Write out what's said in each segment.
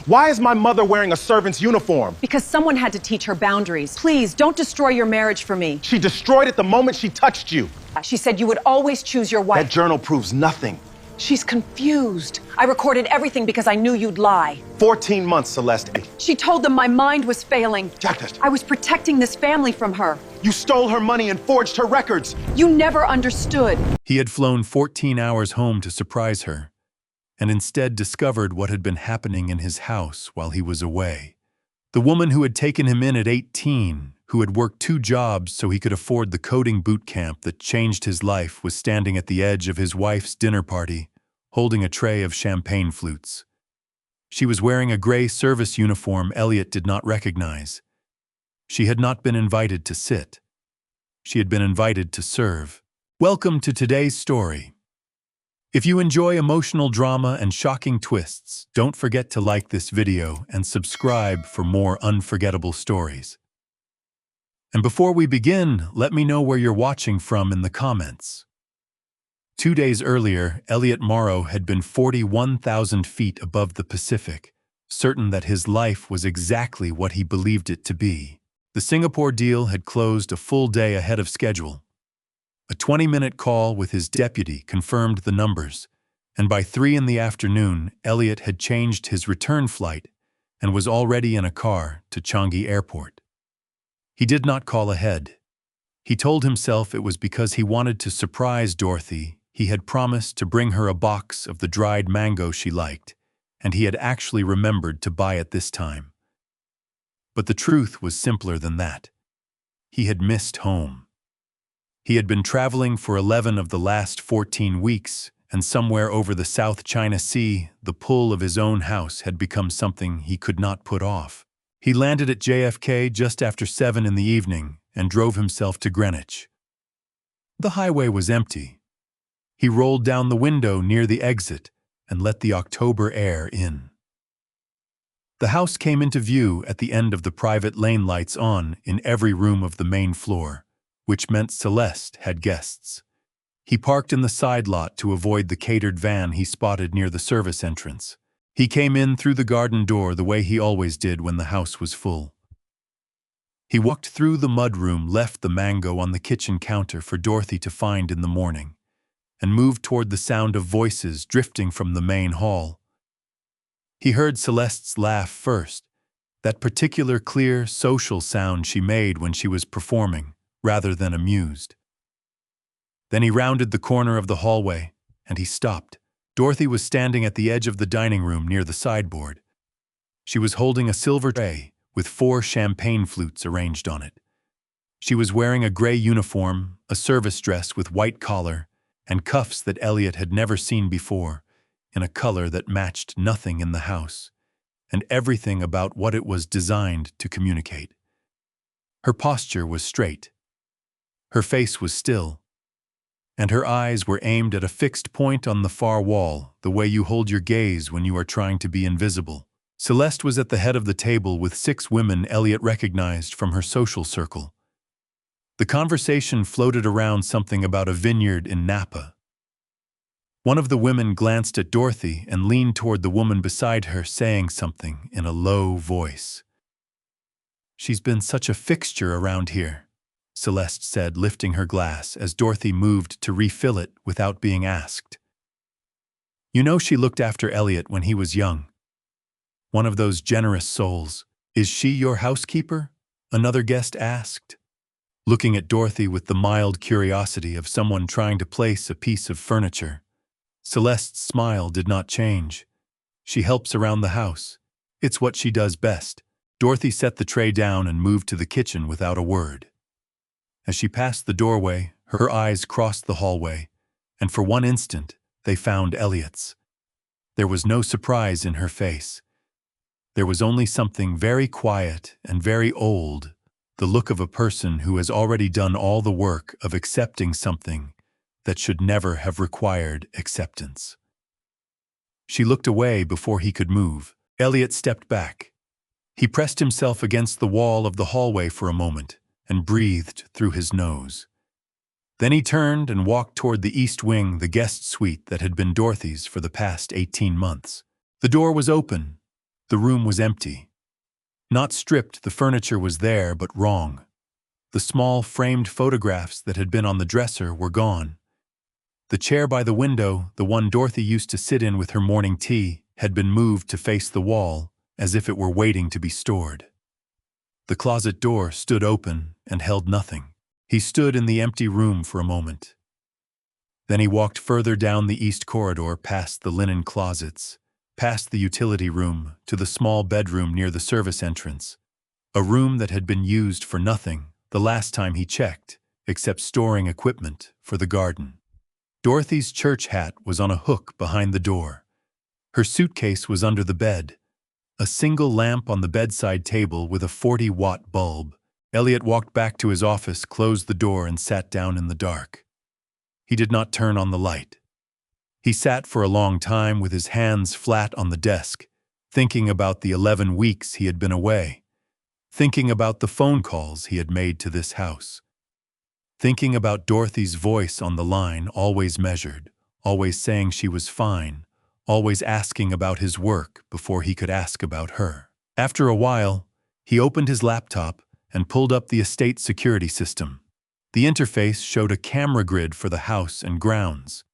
Why is my mother wearing a servant's uniform? Because someone had to teach her boundaries. Please, don't destroy your marriage for me. She destroyed it the moment she touched you. She said you would always choose your wife. That journal proves nothing. She's confused. I recorded everything because I knew you'd lie. 14 months, Celeste. She told them my mind was failing. Jack, I was protecting this family from her. you stole her money and forged her records. You never understood. He had flown 14 hours home to surprise her, and instead discovered what had been happening in his house while he was away. The woman who had taken him in at 18, who had worked 2 jobs so he could afford the coding boot camp that changed his life, was standing at the edge of his wife's dinner party, holding a tray of champagne flutes. She was wearing a gray service uniform Elliot did not recognize. She had not been invited to sit. She had been invited to serve. Welcome to today's story. If you enjoy emotional drama and shocking twists, don't forget to like this video and subscribe for more unforgettable stories. And before we begin, let me know where you're watching from in the comments. 2 days earlier, Elliot Morrow had been 41,000 feet above the Pacific, certain that his life was exactly what he believed it to be. The Singapore deal had closed a full day ahead of schedule. A 20-minute call with his deputy confirmed the numbers, and by 3 in the afternoon, Elliot had changed his return flight and was already in a car to Changi Airport. He did not call ahead. He told himself it was because he wanted to surprise Dorothy. He had promised to bring her a box of the dried mango she liked, and he had actually remembered to buy it this time. But the truth was simpler than that. He had missed home. He had been traveling for 11 of the last 14 weeks, and somewhere over the South China Sea, the pull of his own house had become something he could not put off. He landed at JFK just after 7 in the evening and drove himself to Greenwich. The highway was empty. He rolled down the window near the exit and let the October air in. The house came into view at the end of the private lane, lights on in every room of the main floor, which meant Celeste had guests. He parked in the side lot to avoid the catered van he spotted near the service entrance. He came in through the garden door the way he always did when the house was full. He walked through the mudroom, left the mango on the kitchen counter for Dorothy to find in the morning, and moved toward the sound of voices drifting from the main hall. He heard Celeste's laugh first, that particular clear, social sound she made when she was performing, rather than amused. Then he rounded the corner of the hallway, and he stopped. Dorothy was standing at the edge of the dining room near the sideboard. She was holding a silver tray with 4 champagne flutes arranged on it. She was wearing a gray uniform, a service dress with white collar, and cuffs that Elliot had never seen before, in a color that matched nothing in the house, and everything about what it was designed to communicate. Her posture was straight. Her face was still, and her eyes were aimed at a fixed point on the far wall, the way you hold your gaze when you are trying to be invisible. Celeste was at the head of the table with 6 women Elliot recognized from her social circle. The conversation floated around something about a vineyard in Napa. One of the women glanced at Dorothy and leaned toward the woman beside her, saying something in a low voice. "She's been such a fixture around here," Celeste said, lifting her glass as Dorothy moved to refill it without being asked. "You know, she looked after Elliot when he was young. One of those generous souls. Is she your housekeeper?" another guest asked, looking at Dorothy with the mild curiosity of someone trying to place a piece of furniture. Celeste's smile did not change. "She helps around the house. It's what she does best." Dorothy set the tray down and moved to the kitchen without a word. As she passed the doorway, her eyes crossed the hallway, and for one instant, they found Elliot's. There was no surprise in her face. There was only something very quiet and very old, the look of a person who has already done all the work of accepting something that should never have required acceptance. She looked away before he could move. Elliot stepped back. He pressed himself against the wall of the hallway for a moment and breathed through his nose. Then he turned and walked toward the east wing, the guest suite that had been Dorothy's for the past 18 months. The door was open, The room was empty. Not stripped, the furniture was there, but wrong. The small, framed photographs that had been on the dresser were gone. The chair by the window, the one Dorothy used to sit in with her morning tea, had been moved to face the wall, as if it were waiting to be stored. The closet door stood open and held nothing. He stood in the empty room for a moment. Then he walked further down the east corridor, past the linen closets, past the utility room, to the small bedroom near the service entrance, a room that had been used for nothing the last time he checked, except storing equipment for the garden. Dorothy's church hat was on a hook behind the door. Her suitcase was under the bed. A single lamp on the bedside table with a 40-watt bulb. Elliot walked back to his office, closed the door, and sat down in the dark. He did not turn on the light. He sat for a long time with his hands flat on the desk, thinking about the 11 weeks he had been away, thinking about the phone calls he had made to this house, thinking about Dorothy's voice on the line, always measured, always saying she was fine, always asking about his work before he could ask about her. After a while, he opened his laptop and pulled up the estate security system. The interface showed a camera grid for the house and grounds.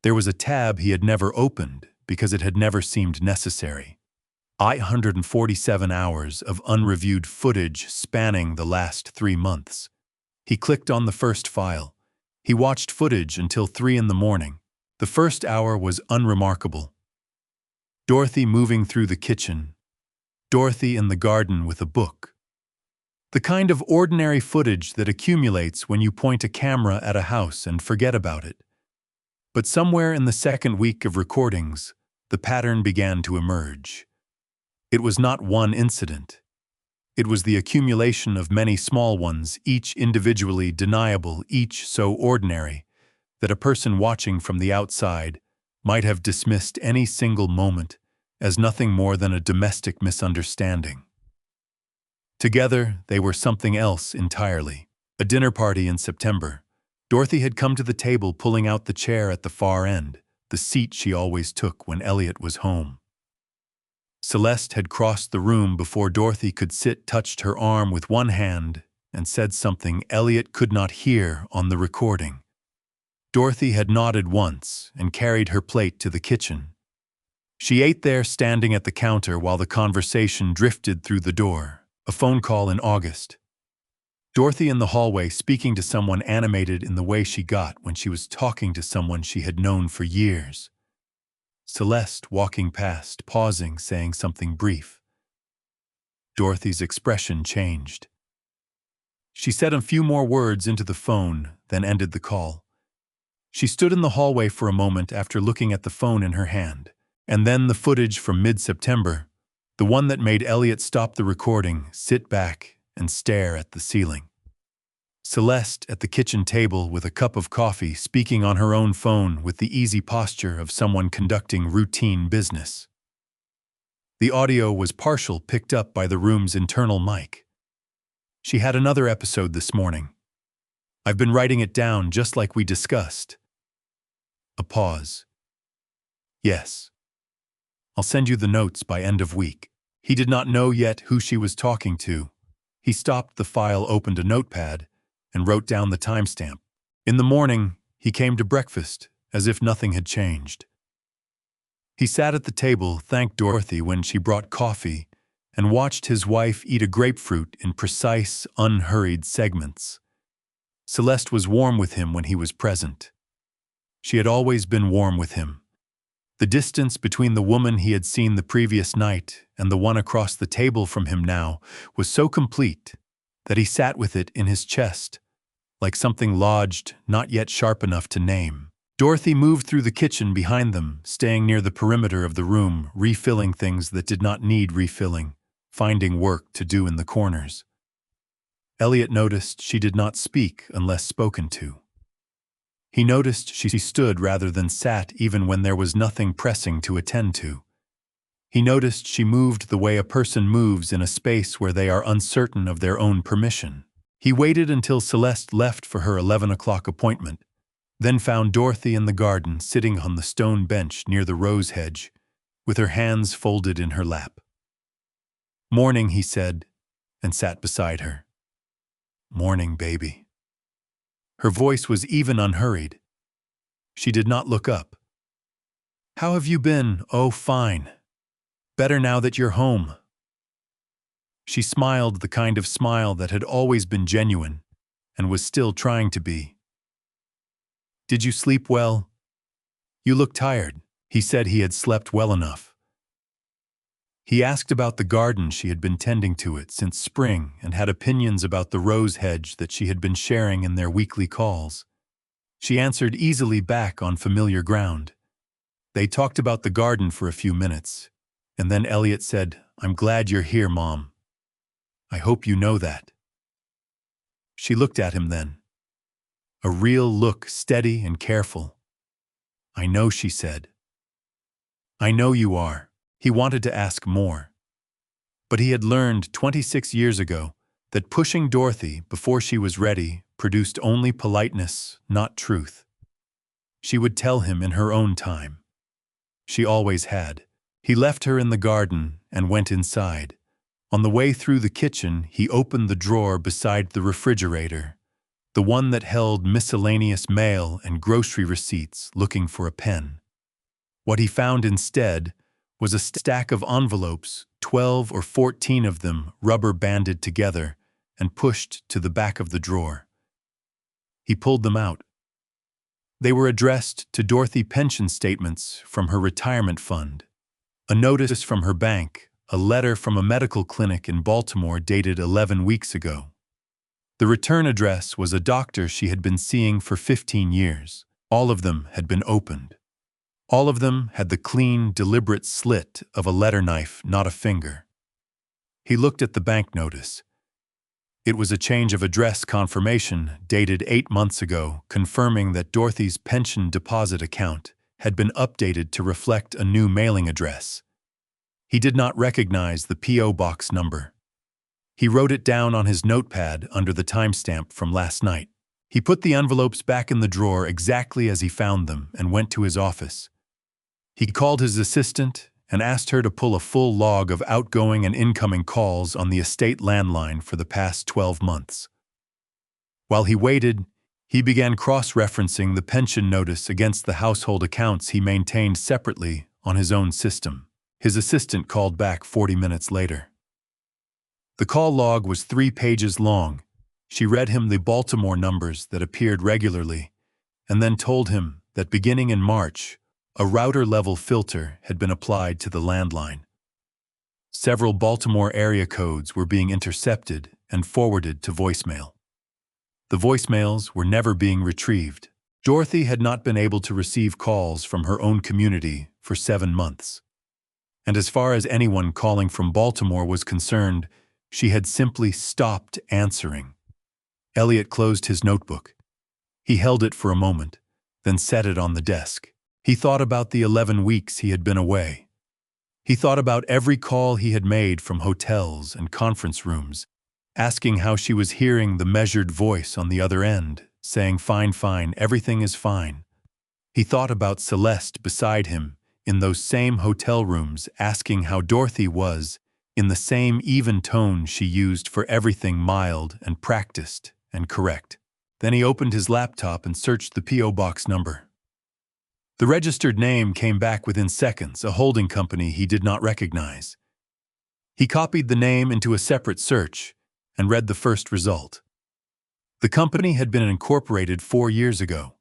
There was a tab he had never opened because it had never seemed necessary. 147 hours of unreviewed footage spanning the last 3 months. He clicked on the first file. He watched footage until 3 in the morning. The first hour was unremarkable. Dorothy moving through the kitchen. Dorothy in the garden with a book. The kind of ordinary footage that accumulates when you point a camera at a house and forget about it. But somewhere in the second week of recordings, the pattern began to emerge. It was not one incident. It was the accumulation of many small ones, each individually deniable, each so ordinary, that a person watching from the outside might have dismissed any single moment as nothing more than a domestic misunderstanding. Together, they were something else entirely. A dinner party in September. Dorothy had come to the table, pulling out the chair at the far end, the seat she always took when Elliot was home. Celeste had crossed the room before Dorothy could sit, touched her arm with one hand, and said something Elliot could not hear on the recording. Dorothy had nodded once and carried her plate to the kitchen. She ate there, standing at the counter while the conversation drifted through the door. A phone call in August. Dorothy in the hallway, speaking to someone, animated in the way she got when she was talking to someone she had known for years. Celeste walking past, pausing, saying something brief. Dorothy's expression changed. She said a few more words into the phone, then ended the call. She stood in the hallway for a moment after looking at the phone in her hand. And then the footage from mid-September, the one that made Elliot stop the recording, sit back, and stare at the ceiling. Celeste at the kitchen table with a cup of coffee, speaking on her own phone with the easy posture of someone conducting routine business. The audio was partial, picked up by the room's internal mic. She had another episode this morning. I've been writing it down just like we discussed. A pause. Yes. I'll send you the notes by end of week. He did not know yet who she was talking to. He stopped the file, opened a notepad, and wrote down the timestamp. In the morning, he came to breakfast as if nothing had changed. He sat at the table, thanked Dorothy when she brought coffee, and watched his wife eat a grapefruit in precise, unhurried segments. Celeste was warm with him when he was present. She had always been warm with him. The distance between the woman he had seen the previous night and the one across the table from him now was so complete that he sat with it in his chest, like something lodged, not yet sharp enough to name. Dorothy moved through the kitchen behind them, staying near the perimeter of the room, refilling things that did not need refilling, finding work to do in the corners. Elliot noticed she did not speak unless spoken to. He noticed she stood rather than sat even when there was nothing pressing to attend to. He noticed she moved the way a person moves in a space where they are uncertain of their own permission. He waited until Celeste left for her 11 o'clock appointment, then found Dorothy in the garden sitting on the stone bench near the rose hedge, with her hands folded in her lap. "Morning," he said, and sat beside her. "Morning, baby." Her voice was even unhurried. She did not look up. "How have you been?" "Oh, fine. Better now that you're home." She smiled the kind of smile that had always been genuine and was still trying to be. "Did you sleep well?" "You look tired." He said he had slept well enough. He asked about the garden she had been tending to it since spring and had opinions about the rose hedge that she had been sharing in their weekly calls. She answered easily back on familiar ground. They talked about the garden for a few minutes, and then Elliot said, "I'm glad you're here, Mom. I hope you know that." She looked at him then. A real look, steady and careful. "I know," she said. "I know you are." He wanted to ask more. But he had learned 26 years ago that pushing Dorothy before she was ready produced only politeness, not truth. She would tell him in her own time. She always had. He left her in the garden and went inside. On the way through the kitchen, he opened the drawer beside the refrigerator, the one that held miscellaneous mail and grocery receipts, looking for a pen. What he found instead was a stack of envelopes, 12 or 14 of them rubber-banded together and pushed to the back of the drawer. He pulled them out. They were addressed to Dorothy pension statements from her retirement fund, a notice from her bank, a letter from a medical clinic in Baltimore dated 11 weeks ago. The return address was a doctor she had been seeing for 15 years. All of them had been opened. All of them had the clean, deliberate slit of a letter knife, not a finger. He looked at the bank notice. It was a change of address confirmation dated 8 months ago, confirming that Dorothy's pension deposit account had been updated to reflect a new mailing address. He did not recognize the P.O. box number. He wrote it down on his notepad under the timestamp from last night. He put the envelopes back in the drawer exactly as he found them and went to his office. He called his assistant and asked her to pull a full log of outgoing and incoming calls on the estate landline for the past 12 months. While he waited, he began cross-referencing the pension notice against the household accounts he maintained separately on his own system. His assistant called back 40 minutes later. The call log was 3 pages long. She read him the Baltimore numbers that appeared regularly, and then told him that beginning in March, a router-level filter had been applied to the landline. Several Baltimore area codes were being intercepted and forwarded to voicemail. The voicemails were never being retrieved. Dorothy had not been able to receive calls from her own community for 7 months. And as far as anyone calling from Baltimore was concerned, she had simply stopped answering. Elliot closed his notebook. He held it for a moment, then set it on the desk. He thought about the 11 weeks he had been away. He thought about every call he had made from hotels and conference rooms, asking how she was hearing the measured voice on the other end, saying, "Fine, fine, everything is fine." He thought about Celeste beside him in those same hotel rooms, asking how Dorothy was, in the same even tone she used for everything mild and practiced and correct. Then he opened his laptop and searched the P.O. box number. The registered name came back within seconds, a holding company he did not recognize. He copied the name into a separate search and read the first result. The company had been incorporated 4 years ago.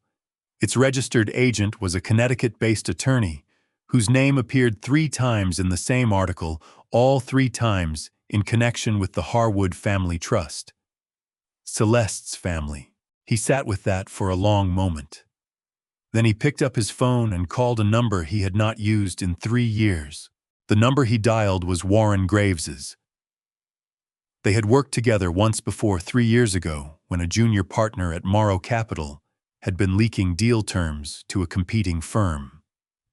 Its registered agent was a Connecticut-based attorney whose name appeared 3 times in the same article, all 3 times in connection with the Harwood Family Trust. Celeste's family. He sat with that for a long moment. Then he picked up his phone and called a number he had not used in 3 years. The number he dialed was Warren Graves's. They had worked together once before 3 years ago when a junior partner at Morrow Capital had been leaking deal terms to a competing firm.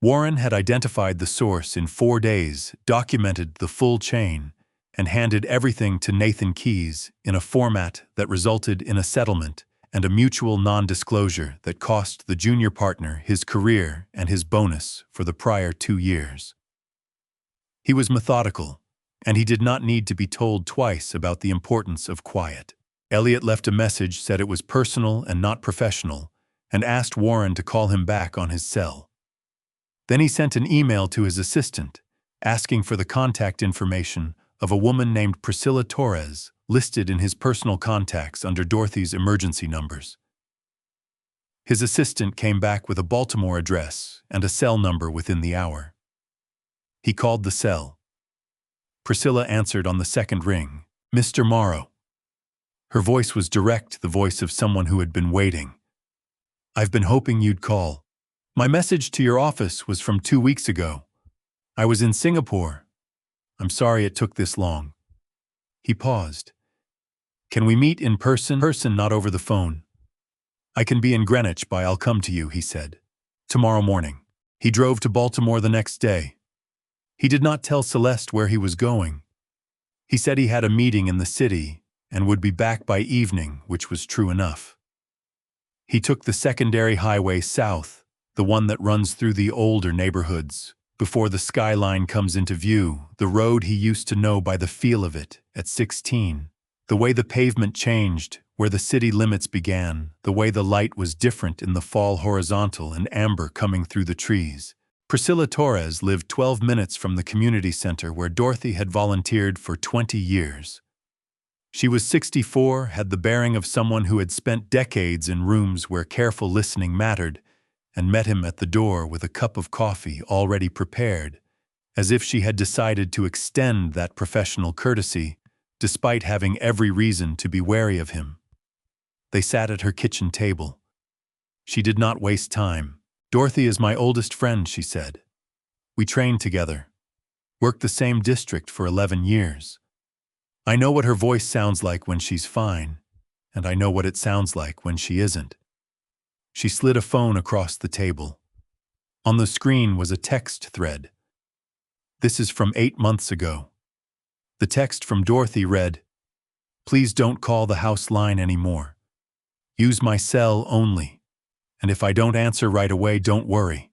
Warren had identified the source in 4 days, documented the full chain, and handed everything to Nathan Keyes in a format that resulted in a settlement and a mutual non-disclosure that cost the junior partner his career and his bonus for the prior 2 years. He was methodical, and he did not need to be told twice about the importance of quiet. Elliot left a message, said it was personal and not professional, and asked Warren to call him back on his cell. Then he sent an email to his assistant, asking for the contact information of a woman named Priscilla Torres, listed in his personal contacts under Dorothy's emergency numbers. His assistant came back with a Baltimore address and a cell number within the hour. He called the cell. Priscilla answered on the second ring, "Mr. Morrow." Her voice was direct, the voice of someone who had been waiting. "I've been hoping you'd call. My message to your office was from 2 weeks ago. I was in Singapore. I'm sorry it took this long." He paused. "Can we meet in person, not over the phone?" "I can be in Greenwich by I'll come to you," he said. "Tomorrow morning." He drove to Baltimore the next day. He did not tell Celeste where he was going. He said he had a meeting in the city and would be back by evening, which was true enough. He took the secondary highway south, the one that runs through the older neighborhoods, before the skyline comes into view, the road he used to know by the feel of it at 16. The way the pavement changed, where the city limits began, the way the light was different in the fall, horizontal and amber coming through the trees. Priscilla Torres lived 12 minutes from the community center where Dorothy had volunteered for 20 years. She was 64, had the bearing of someone who had spent decades in rooms where careful listening mattered, and met him at the door with a cup of coffee already prepared, as if she had decided to extend that professional courtesy, despite having every reason to be wary of him. They sat at her kitchen table. She did not waste time. "Dorothy is my oldest friend," she said. "We trained together, worked the same district for 11 years. I know what her voice sounds like when she's fine, and I know what it sounds like when she isn't." She slid a phone across the table. On the screen was a text thread. "This is from 8 months ago." The text from Dorothy read, "Please don't call the house line anymore. Use my cell only. And if I don't answer right away, don't worry.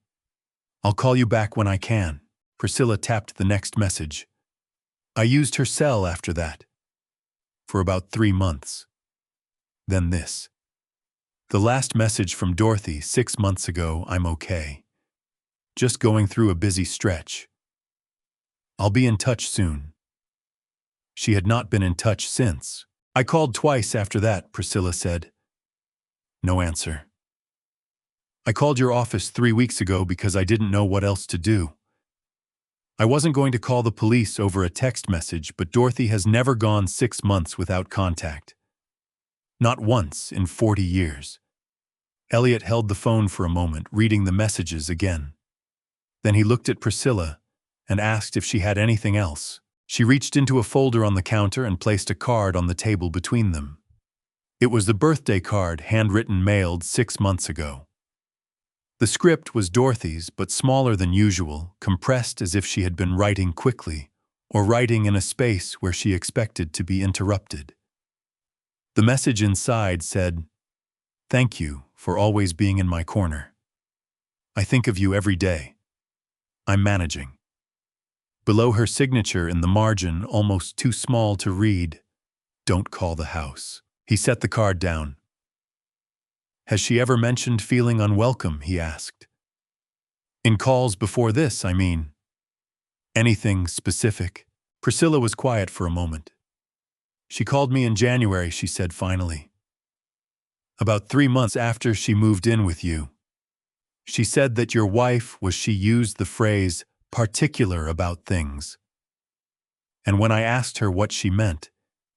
I'll call you back when I can." Priscilla tapped the next message. "I used her cell after that. For about 3 months. Then this. The last message from Dorothy 6 months ago, I'm okay. Just going through a busy stretch. I'll be in touch soon." She had not been in touch since. "I called twice after that," Priscilla said. No answer. "I called your office 3 weeks ago because I didn't know what else to do. I wasn't going to call the police over a text message, but Dorothy has never gone 6 months without contact. Not once in 40 years. Elliot held the phone for a moment, reading the messages again. Then he looked at Priscilla and asked if she had anything else. She reached into a folder on the counter and placed a card on the table between them. It was the birthday card, handwritten, mailed 6 months ago. The script was Dorothy's, but smaller than usual, compressed as if she had been writing quickly, or writing in a space where she expected to be interrupted. The message inside said, "Thank you for always being in my corner. I think of you every day. I'm managing." Below her signature in the margin, almost too small to read, "Don't call the house." He set the card down. "Has she ever mentioned feeling unwelcome?" he asked. "In calls before this, I mean. Anything specific?" Priscilla was quiet for a moment. "She called me in January," she said finally. "About 3 months after she moved in with you. She said that your wife was," she used the phrase, "particular about things. And when I asked her what she meant,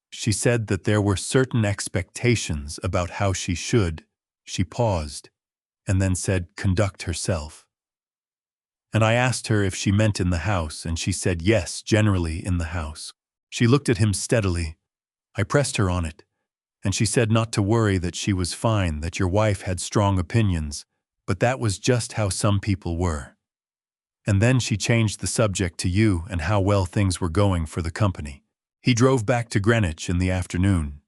she said that there were certain expectations about how she should," she paused, and then said, "conduct herself. And I asked her if she meant in the house, and she said yes, generally in the house." She looked at him steadily. "I pressed her on it, and she said not to worry, that she was fine, that your wife had strong opinions, but that was just how some people were. And then she changed the subject to you and how well things were going for the company." He drove back to Greenwich in the afternoon.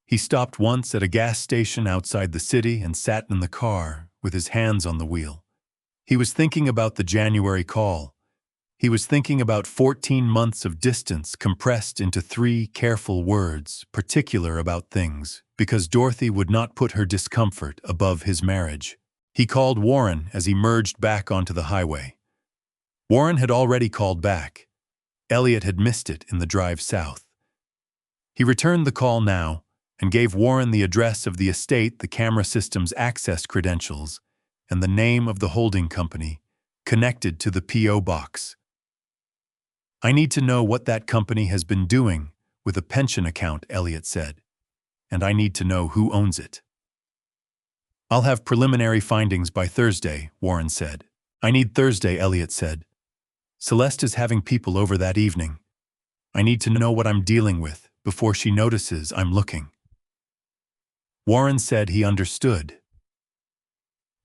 He stopped once at a gas station outside the city and sat in the car with his hands on the wheel. He was thinking about the January call. He was thinking about 14 months of distance compressed into 3 careful words, particular about things, because Dorothy would not put her discomfort above his marriage. He called Warren as he merged back onto the highway. Warren had already called back. Elliot had missed it in the drive south. He returned the call now and gave Warren the address of the estate, the camera system's access credentials, and the name of the holding company connected to the P.O. box. "I need to know what that company has been doing with a pension account," Elliot said. "And I need to know who owns it." "I'll have preliminary findings by Thursday," Warren said. "I need Thursday," Elliot said. "Celeste is having people over that evening. I need to know what I'm dealing with before she notices I'm looking." Warren said he understood.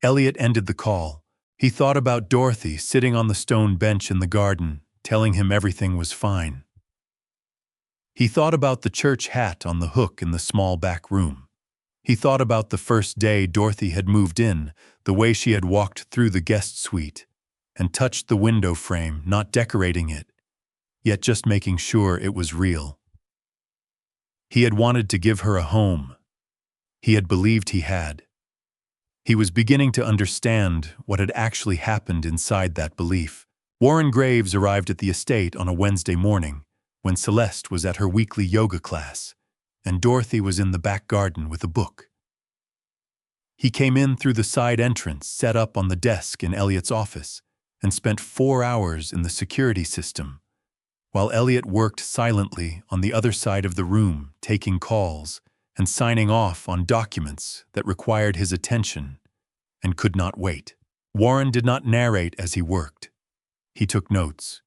Elliot ended the call. He thought about Dorothy sitting on the stone bench in the garden, telling him everything was fine. He thought about the church hat on the hook in the small back room. He thought about the first day Dorothy had moved in, the way she had walked through the guest suite and touched the window frame, not decorating it, yet just making sure it was real. He had wanted to give her a home. He had believed he had. He was beginning to understand what had actually happened inside that belief. Warren Graves arrived at the estate on a Wednesday morning, when Celeste was at her weekly yoga class, and Dorothy was in the back garden with a book. He came in through the side entrance set up on the desk in Elliot's office, and spent 4 hours in the security system, while Elliot worked silently on the other side of the room, taking calls and signing off on documents that required his attention and could not wait. Warren did not narrate as he worked. He took notes.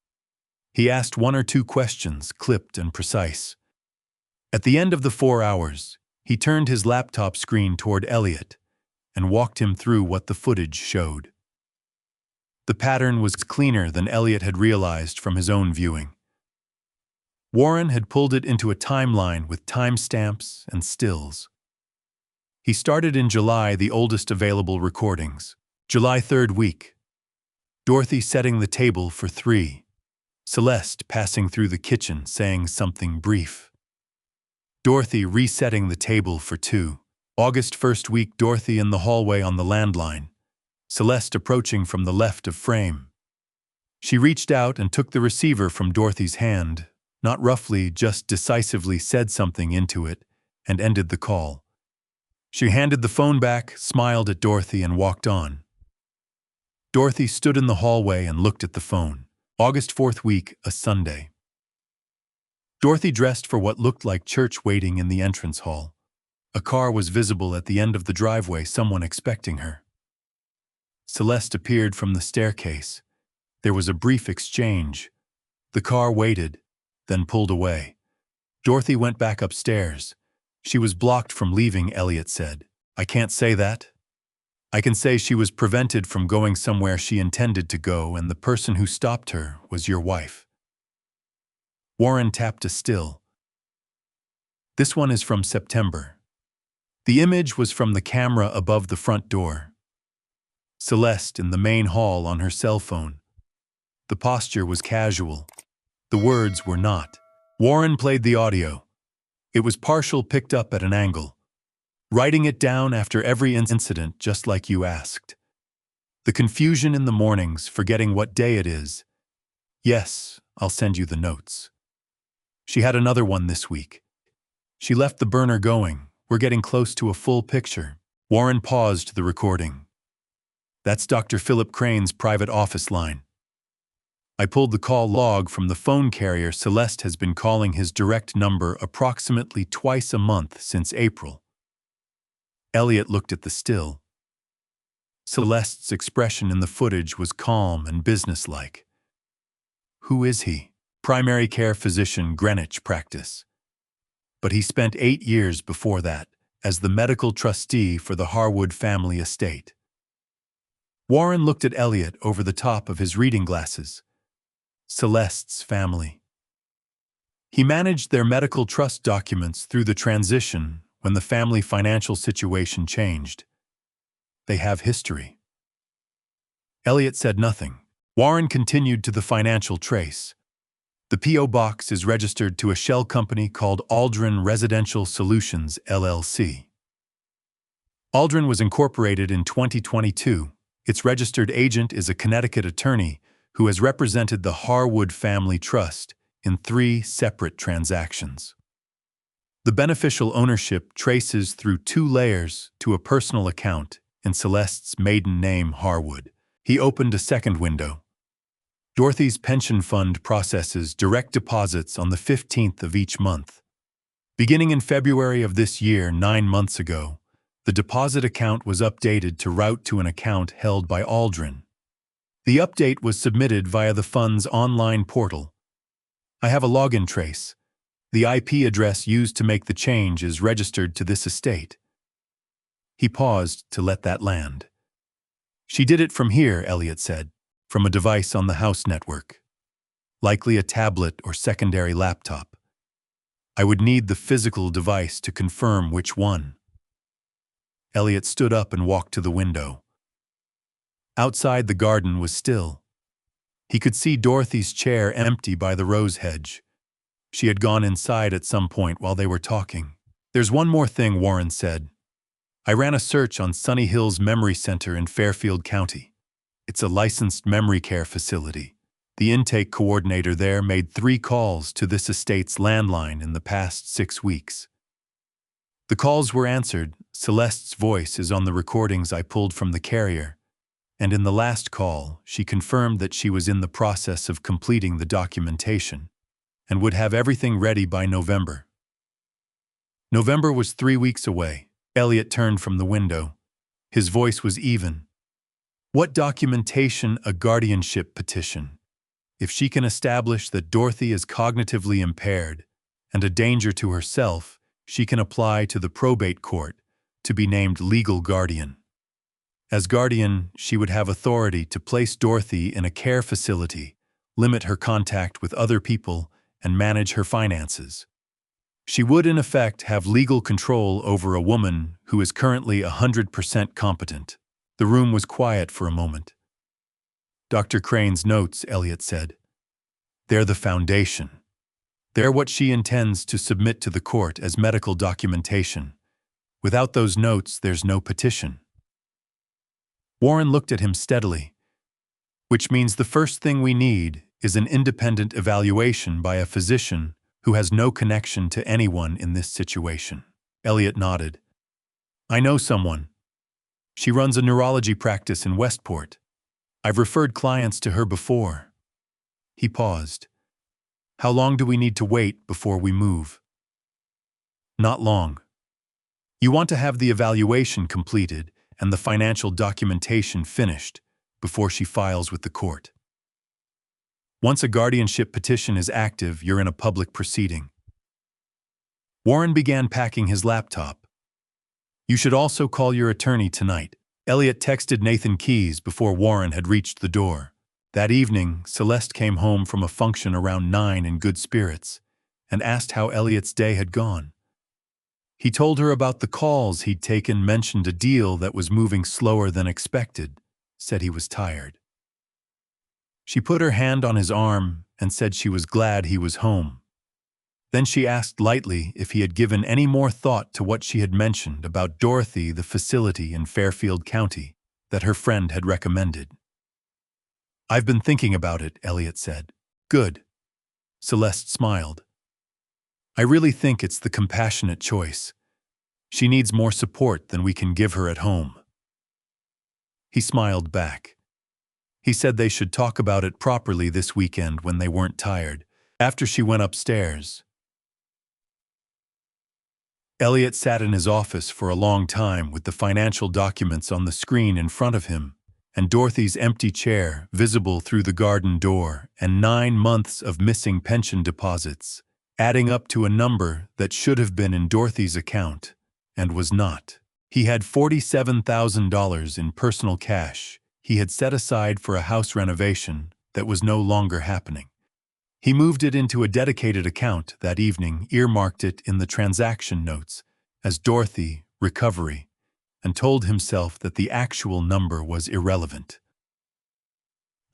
He asked 1 or 2 questions, clipped and precise. At the end of the 4 hours, he turned his laptop screen toward Elliot and walked him through what the footage showed. The pattern was cleaner than Elliot had realized from his own viewing. Warren had pulled it into a timeline with timestamps and stills. He started in July, the oldest available recordings. July 3rd week. Dorothy setting the table for 3. Celeste passing through the kitchen saying something brief. Dorothy resetting the table for 2. August 1st week. Dorothy in the hallway on the landline. Celeste approaching from the left of frame. She reached out and took the receiver from Dorothy's hand, not roughly, just decisively said something into it, and ended the call. She handed the phone back, smiled at Dorothy, and walked on. Dorothy stood in the hallway and looked at the phone. August 4th week, a Sunday. Dorothy dressed for what looked like church, waiting in the entrance hall. A car was visible at the end of the driveway, someone expecting her. Celeste appeared from the staircase. There was a brief exchange. The car waited, then pulled away. Dorothy went back upstairs. She was blocked from leaving, Elliot said. "I can't say that. I can say she was prevented from going somewhere she intended to go, and the person who stopped her was your wife." Warren tapped a still. "This one is from September." The image was from the camera above the front door. Celeste in the main hall on her cell phone. The posture was casual. The words were not. Warren played the audio. It was partial, picked up at an angle. "Writing it down after every incident, just like you asked. The confusion in the mornings, forgetting what day it is. Yes, I'll send you the notes. She had another one this week. She left the burner going. We're getting close to a full picture." Warren paused the recording. "That's Dr. Philip Crane's private office line. I pulled the call log from the phone carrier. Celeste has been calling his direct number approximately twice a month since April." Elliot looked at the still. Celeste's expression in the footage was calm and businesslike. "Who is he?" "Primary care physician, Greenwich practice. But he spent 8 years before that as the medical trustee for the Harwood family estate." Warren looked at Elliot over the top of his reading glasses. Celeste's family. He managed their medical trust documents through the transition when the family financial situation changed. They have history. Elliot said nothing. Warren continued to the financial trace. The P.O. box is registered to a shell company called Aldrin Residential Solutions, LLC. Aldrin was incorporated in 2022. Its registered agent is a Connecticut attorney who has represented the Harwood Family Trust in 3 separate transactions. The beneficial ownership traces through 2 layers to a personal account in Celeste's maiden name, Harwood. He opened a second window. Dorothy's pension fund processes direct deposits on the 15th of each month. Beginning in February of this year, 9 months ago, the deposit account was updated to route to an account held by Aldrin. The update was submitted via the fund's online portal. I have a login trace. The IP address used to make the change is registered to this estate. He paused to let that land. She did it from here, Elliot said, from a device on the house network. Likely a tablet or secondary laptop. I would need the physical device to confirm which one. Elliot stood up and walked to the window. Outside, the garden was still. He could see Dorothy's chair empty by the rose hedge. She had gone inside at some point while they were talking. There's one more thing, Warren said. I ran a search on Sunny Hills Memory Center in Fairfield County. It's a licensed memory care facility. The intake coordinator there made 3 calls to this estate's landline in the past 6 weeks. The calls were answered. Celeste's voice is on the recordings I pulled from the carrier, and in the last call, she confirmed that she was in the process of completing the documentation and would have everything ready by November. November was 3 weeks away. Elliot turned from the window. His voice was even. What documentation? A guardianship petition. If she can establish that Dorothy is cognitively impaired and a danger to herself, she can apply to the probate court to be named legal guardian. As guardian, she would have authority to place Dorothy in a care facility, limit her contact with other people, and manage her finances. She would, in effect, have legal control over a woman who is currently 100% competent. The room was quiet for a moment. Dr. Crane's notes, Elliot said. They're the foundation. They're what she intends to submit to the court as medical documentation. Without those notes, there's no petition. Warren looked at him steadily. Which means the first thing we need is an independent evaluation by a physician who has no connection to anyone in this situation. Elliot nodded. I know someone. She runs a neurology practice in Westport. I've referred clients to her before. He paused. How long do we need to wait before we move? Not long. You want to have the evaluation completed and the financial documentation finished before she files with the court. Once a guardianship petition is active, you're in a public proceeding. Warren began packing his laptop. You should also call your attorney tonight. Elliot texted Nathan Keyes before Warren had reached the door. That evening, Celeste came home from a function around 9 in good spirits and asked how Elliot's day had gone. He told her about the calls he'd taken, mentioned a deal that was moving slower than expected, said he was tired. She put her hand on his arm and said she was glad he was home. Then she asked lightly if he had given any more thought to what she had mentioned about Dorothy, the facility in Fairfield County that her friend had recommended. I've been thinking about it, Elliot said. Good. Celeste smiled. I really think it's the compassionate choice. She needs more support than we can give her at home. He smiled back. He said they should talk about it properly this weekend when they weren't tired. After she went upstairs, Elliot sat in his office for a long time with the financial documents on the screen in front of him and Dorothy's empty chair visible through the garden door and 9 months of missing pension deposits, adding up to a number that should have been in Dorothy's account and was not. He had $47,000 in personal cash he had set aside for a house renovation that was no longer happening. He moved it into a dedicated account that evening, earmarked it in the transaction notes as Dorothy Recovery, and told himself that the actual number was irrelevant.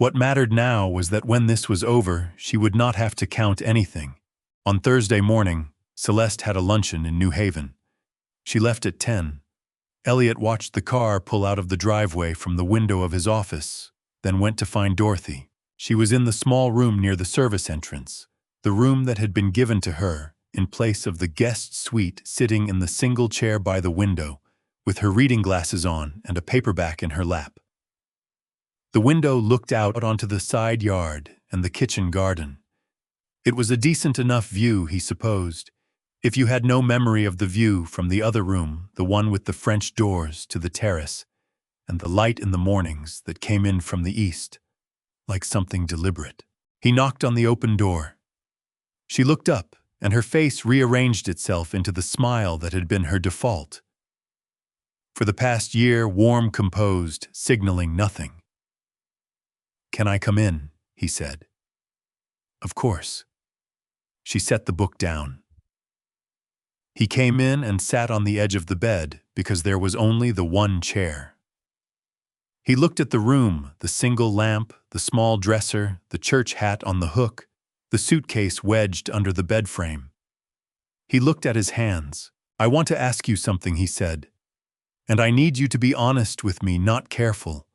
What mattered now was that when this was over, she would not have to count anything. On Thursday morning, Celeste had a luncheon in New Haven. She left at 10. Elliot watched the car pull out of the driveway from the window of his office, then went to find Dorothy. She was in the small room near the service entrance, the room that had been given to her in place of the guest suite, sitting in the single chair by the window, with her reading glasses on and a paperback in her lap. The window looked out onto the side yard and the kitchen garden. It was a decent enough view, he supposed, if you had no memory of the view from the other room, the one with the French doors to the terrace, and the light in the mornings that came in from the east, like something deliberate. He knocked on the open door. She looked up, and her face rearranged itself into the smile that had been her default. For the past year, warm, composed, signaling nothing. "Can I come in?" he said. "Of course." She set the book down. He came in and sat on the edge of the bed because there was only the one chair. He looked at the room, the single lamp, the small dresser, the church hat on the hook, the suitcase wedged under the bed frame. He looked at his hands. "I want to ask you something," he said. "And I need you to be honest with me, not careful."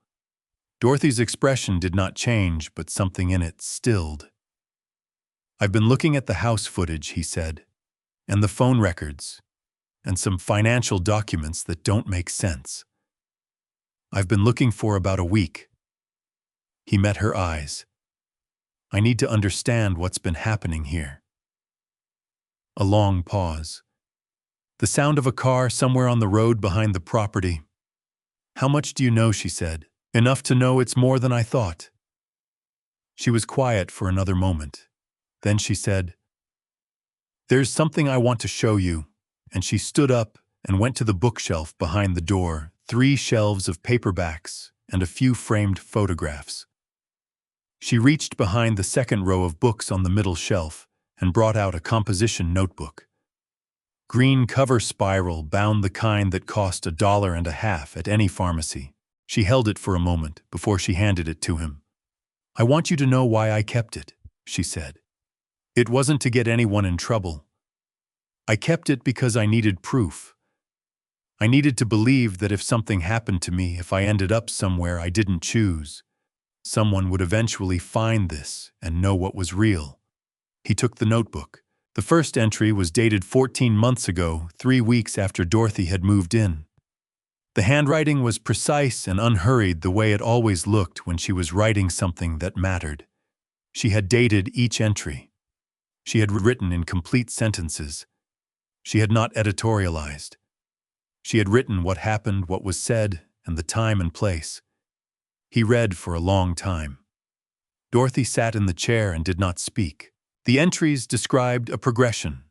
Dorothy's expression did not change, but something in it stilled. "I've been looking at the house footage," he said, "and the phone records, and some financial documents that don't make sense. I've been looking for about a week." He met her eyes. "I need to understand what's been happening here." A long pause. The sound of a car somewhere on the road behind the property. "How much do you know?" she said. "Enough to know it's more than I thought." She was quiet for another moment. Then she said, "There's something I want to show you," and she stood up and went to the bookshelf behind the door, 3 shelves of paperbacks and a few framed photographs. She reached behind the second row of books on the middle shelf and brought out a composition notebook. Green cover spiral, bound the kind that cost $1.50 at any pharmacy. She held it for a moment before she handed it to him. "I want you to know why I kept it," she said. "It wasn't to get anyone in trouble. I kept it because I needed proof. I needed to believe that if something happened to me, if I ended up somewhere I didn't choose, someone would eventually find this and know what was real." He took the notebook. The first entry was dated 14 months ago, 3 weeks after Dorothy had moved in. The handwriting was precise and unhurried, the way it always looked when she was writing something that mattered. She had dated each entry. She had written in complete sentences. She had not editorialized. She had written what happened, what was said, and the time and place. He read for a long time. Dorothy sat in the chair and did not speak. The entries described a progression.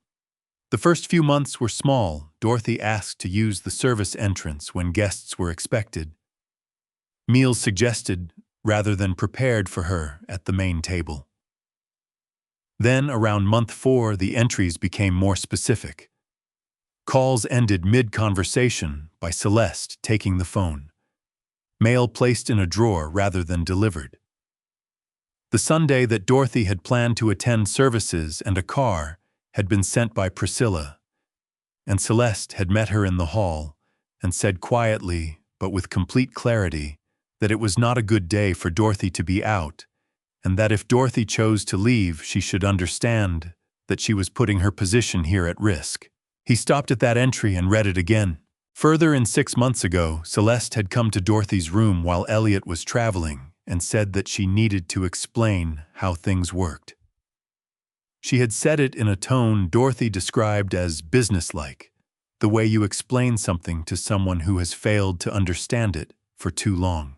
The first few months were small. Dorothy asked to use the service entrance when guests were expected. Meals suggested rather than prepared for her at the main table. Then, around month 4, the entries became more specific. Calls ended mid-conversation by Celeste taking the phone. Mail placed in a drawer rather than delivered. The Sunday that Dorothy had planned to attend services and a car had been sent by Priscilla, and Celeste had met her in the hall and said quietly, but with complete clarity, that it was not a good day for Dorothy to be out, and that if Dorothy chose to leave, she should understand that she was putting her position here at risk. He stopped at that entry and read it again. Further in 6 months ago, Celeste had come to Dorothy's room while Elliot was traveling and said that she needed to explain how things worked. She had said it in a tone Dorothy described as businesslike, the way you explain something to someone who has failed to understand it for too long.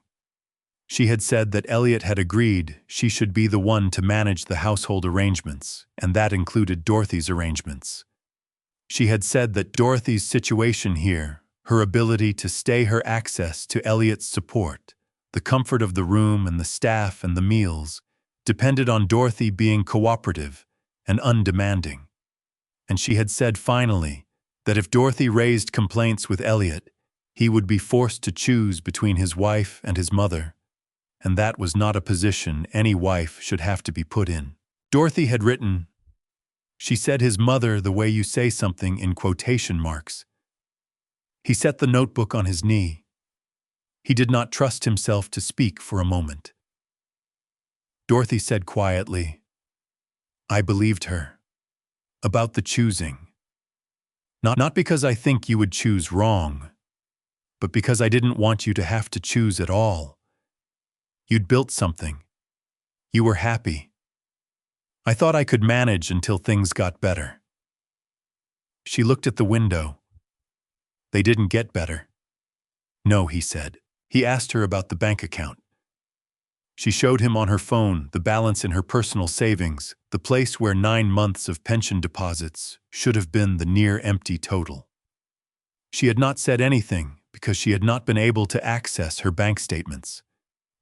She had said that Elliot had agreed she should be the one to manage the household arrangements, and that included Dorothy's arrangements. She had said that Dorothy's situation here, her ability to stay her access to Elliot's support, the comfort of the room and the staff and the meals, depended on Dorothy being cooperative and undemanding. And she had said finally that if Dorothy raised complaints with Elliot, he would be forced to choose between his wife and his mother, and that was not a position any wife should have to be put in. Dorothy had written, "She said his mother the way you say something in quotation marks." He set the notebook on his knee. He did not trust himself to speak for a moment. Dorothy said quietly, "I believed her. About the choosing. Not because I think you would choose wrong, but because I didn't want you to have to choose at all. You'd built something. You were happy. I thought I could manage until things got better." She looked at the window. They didn't get better. "No," he said. He asked her about the bank account. She showed him on her phone the balance in her personal savings, the place where 9 months of pension deposits should have been the near-empty total. She had not said anything because she had not been able to access her bank statements.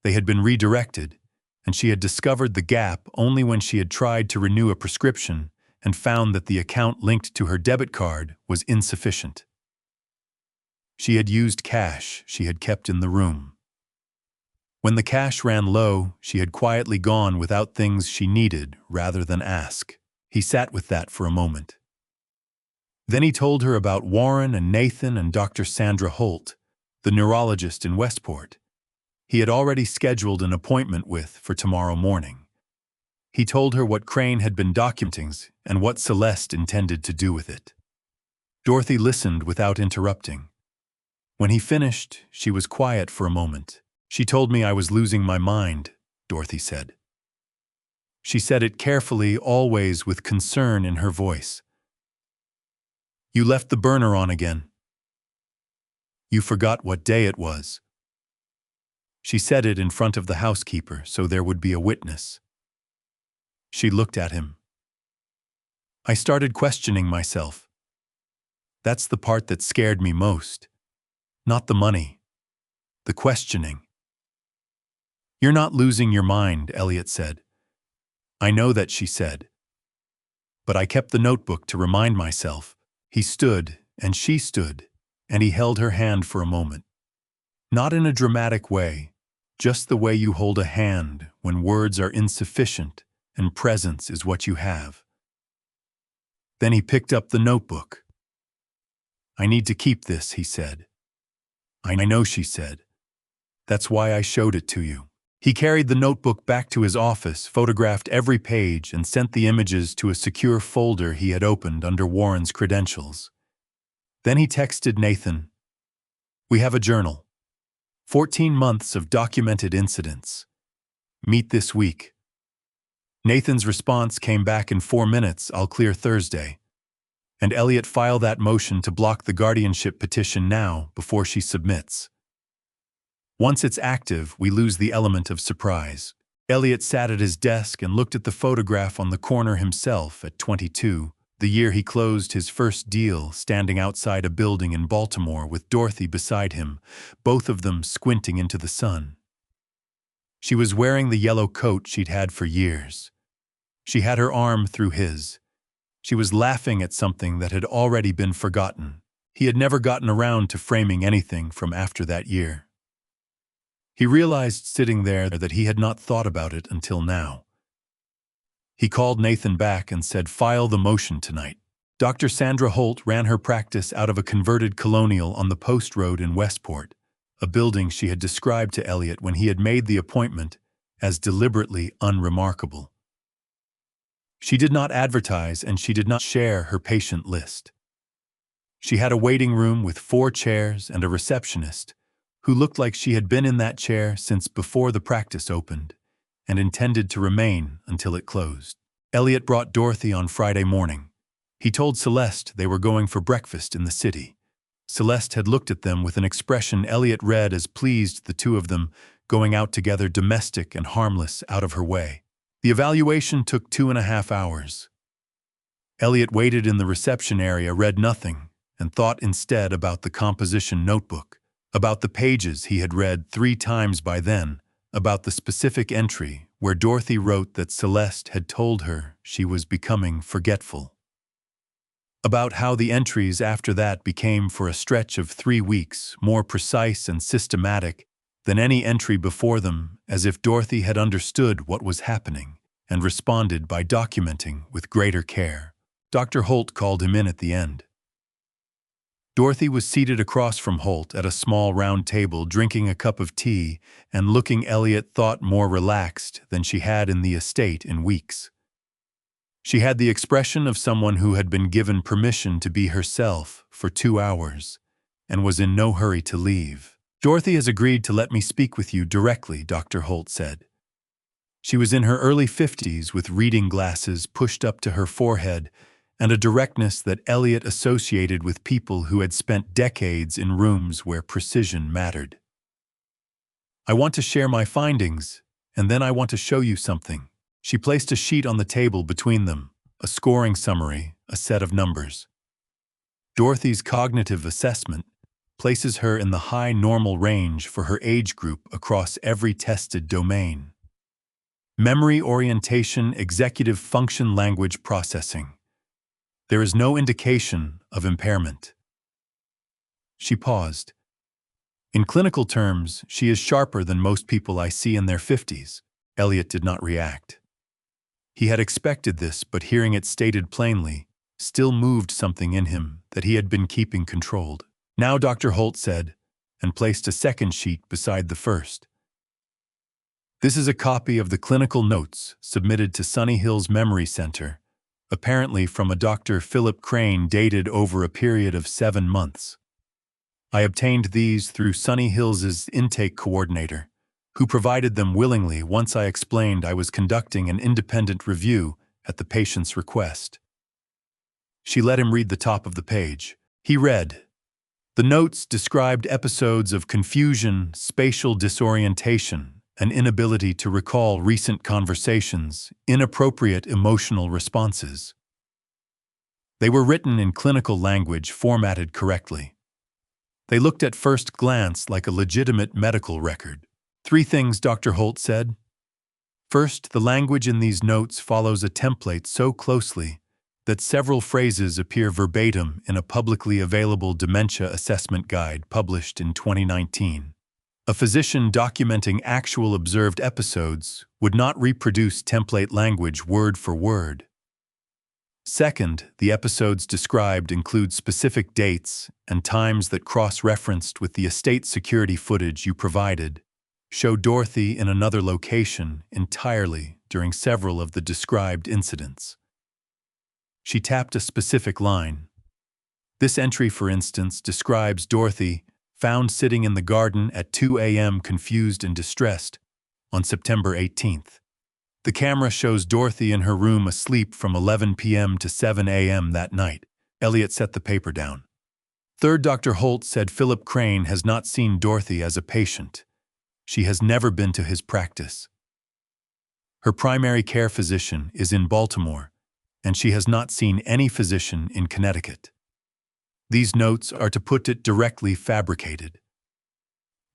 They had been redirected, and she had discovered the gap only when she had tried to renew a prescription and found that the account linked to her debit card was insufficient. She had used cash she had kept in the room. When the cash ran low, she had quietly gone without things she needed rather than ask. He sat with that for a moment. Then he told her about Warren and Nathan and Dr. Sandra Holt, the neurologist in Westport. He had already scheduled an appointment with for tomorrow morning. He told her what Crane had been documenting and what Celeste intended to do with it. Dorothy listened without interrupting. When he finished, she was quiet for a moment. "She told me I was losing my mind," Dorothy said. She said it carefully, always with concern in her voice. "You left the burner on again. You forgot what day it was." She said it in front of the housekeeper, so there would be a witness. She looked at him. "I started questioning myself. That's the part that scared me most. Not the money. The questioning." "You're not losing your mind," Elliot said. "I know that," she said. "But I kept the notebook to remind myself." He stood, and she stood, and he held her hand for a moment. Not in a dramatic way, just the way you hold a hand when words are insufficient and presence is what you have. Then he picked up the notebook. "I need to keep this," he said. "I know," she said. "That's why I showed it to you." He carried the notebook back to his office, photographed every page, and sent the images to a secure folder he had opened under Warren's credentials. Then he texted Nathan, "We have a journal. 14 months of documented incidents. Meet this week." Nathan's response came back in 4 minutes, "I'll clear Thursday." And Elliot filed that motion to block the guardianship petition now before she submits. Once it's active, we lose the element of surprise. Elliot sat at his desk and looked at the photograph on the corner himself at 22, the year he closed his first deal, standing outside a building in Baltimore with Dorothy beside him, both of them squinting into the sun. She was wearing the yellow coat she'd had for years. She had her arm through his. She was laughing at something that had already been forgotten. He had never gotten around to framing anything from after that year. He realized sitting there that he had not thought about it until now. He called Nathan back and said, "File the motion tonight." Dr. Sandra Holt ran her practice out of a converted colonial on the Post Road in Westport, a building she had described to Elliot when he had made the appointment as deliberately unremarkable. She did not advertise and she did not share her patient list. She had a waiting room with 4 chairs and a receptionist who looked like she had been in that chair since before the practice opened and intended to remain until it closed. Elliot brought Dorothy on Friday morning. He told Celeste they were going for breakfast in the city. Celeste had looked at them with an expression Elliot read as pleased, the two of them going out together, domestic and harmless, out of her way. The evaluation took 2.5 hours. Elliot waited in the reception area, read nothing, and thought instead about the composition notebook, about the pages he had read 3 times by then, about the specific entry where Dorothy wrote that Celeste had told her she was becoming forgetful, about how the entries after that became, for a stretch of 3 weeks, more precise and systematic than any entry before them, as if Dorothy had understood what was happening and responded by documenting with greater care. Dr. Holt called him in at the end. Dorothy was seated across from Holt at a small round table, drinking a cup of tea and looking, Elliot thought, more relaxed than she had in the estate in weeks. She had the expression of someone who had been given permission to be herself for 2 hours and was in no hurry to leave. "Dorothy has agreed to let me speak with you directly," Dr. Holt said. She was in her early 50s with reading glasses pushed up to her forehead and a directness that Elliot associated with people who had spent decades in rooms where precision mattered. "I want to share my findings, and then I want to show you something." She placed a sheet on the table between them, a scoring summary, a set of numbers. Dorothy's cognitive assessment places her in the high normal range for her age group across every tested domain. Memory, orientation, executive function, language processing. There is no indication of impairment. She paused. "In clinical terms, she is sharper than most people I see in their 50s. Elliot did not react. He had expected this, but hearing it stated plainly still moved something in him that he had been keeping controlled. "Now," Dr. Holt said, and placed a second sheet beside the first. "This is a copy of the clinical notes submitted to Sunny Hills Memory Center, apparently from a Dr. Philip Crane, dated over a period of 7 months. I obtained these through Sunny Hills's intake coordinator, who provided them willingly once I explained I was conducting an independent review at the patient's request." She let him read the top of the page. He read, "The notes described episodes of confusion, spatial disorientation, an inability to recall recent conversations, inappropriate emotional responses. They were written in clinical language formatted correctly. They looked at first glance like a legitimate medical record. 3 things," Dr. Holt said. "First, the language in these notes follows a template so closely that several phrases appear verbatim in a publicly available dementia assessment guide published in 2019. A physician documenting actual observed episodes would not reproduce template language word for word. Second, the episodes described include specific dates and times that cross-referenced with the estate security footage you provided, show Dorothy in another location entirely during several of the described incidents." She tapped a specific line. "This entry, for instance, describes Dorothy found sitting in the garden at 2 a.m. confused and distressed on September 18th. The camera shows Dorothy in her room asleep from 11 p.m. to 7 a.m. that night." Elliot set the paper down. "Third, Dr. Holt said Philip Crane has not seen Dorothy as a patient. She has never been to his practice. Her primary care physician is in Baltimore, and she has not seen any physician in Connecticut. These notes are, to put it directly, fabricated."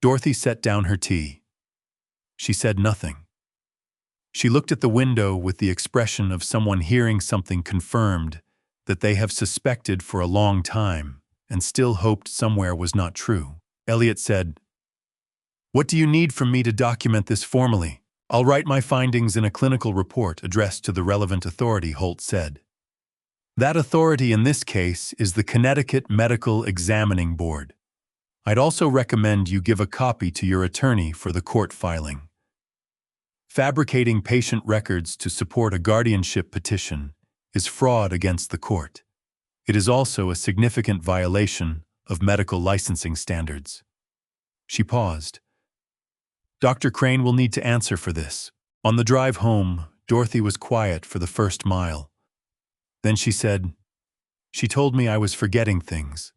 Dorothy set down her tea. She said nothing. She looked at the window with the expression of someone hearing something confirmed that they have suspected for a long time and still hoped somewhere was not true. Elliot said, "What do you need from me to document this formally?" "I'll write my findings in a clinical report addressed to the relevant authority," Holt said. "That authority in this case is the Connecticut Medical Examining Board. I'd also recommend you give a copy to your attorney for the court filing. Fabricating patient records to support a guardianship petition is fraud against the court. It is also a significant violation of medical licensing standards." She paused. "Dr. Crane will need to answer for this." On the drive home, Dorothy was quiet for the first mile. Then she said, "She told me I was forgetting things.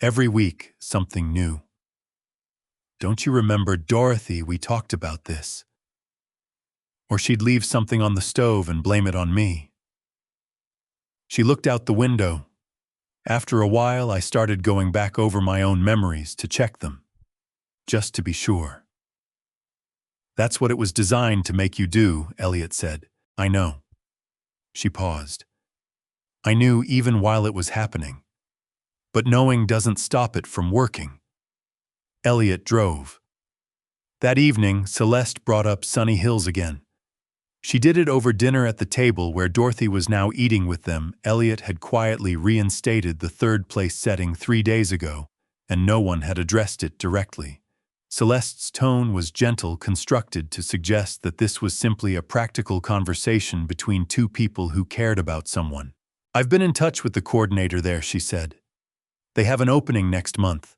Every week, something new. Don't you remember, Dorothy, we talked about this? Or she'd leave something on the stove and blame it on me." She looked out the window. "After a while, I started going back over my own memories to check them, just to be sure." "That's what it was designed to make you do," Elliot said. "I know." She paused. "I knew even while it was happening. But knowing doesn't stop it from working." Elliot drove. That evening, Celeste brought up Sunny Hills again. She did it over dinner at the table where Dorothy was now eating with them. Elliot had quietly reinstated the third-place setting 3 days ago, and no one had addressed it directly. Celeste's tone was gentle, constructed to suggest that this was simply a practical conversation between two people who cared about someone. "I've been in touch with the coordinator there," she said. "They have an opening next month.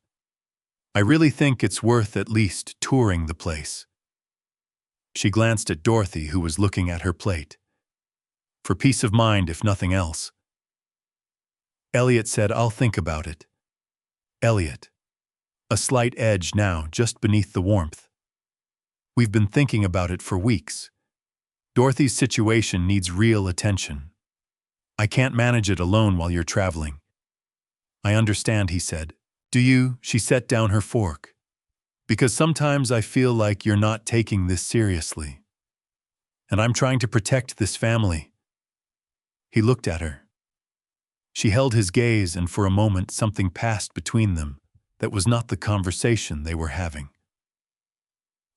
I really think it's worth at least touring the place." She glanced at Dorothy, who was looking at her plate. "For peace of mind, if nothing else." Elliot said, "I'll think about it." Elliot. A slight edge now, just beneath the warmth. "We've been thinking about it for weeks. Dorothy's situation needs real attention. I can't manage it alone while you're traveling." "I understand," he said. "Do you?" She set down her fork. "Because sometimes I feel like you're not taking this seriously. And I'm trying to protect this family." He looked at her. She held his gaze, and for a moment something passed between them that was not the conversation they were having.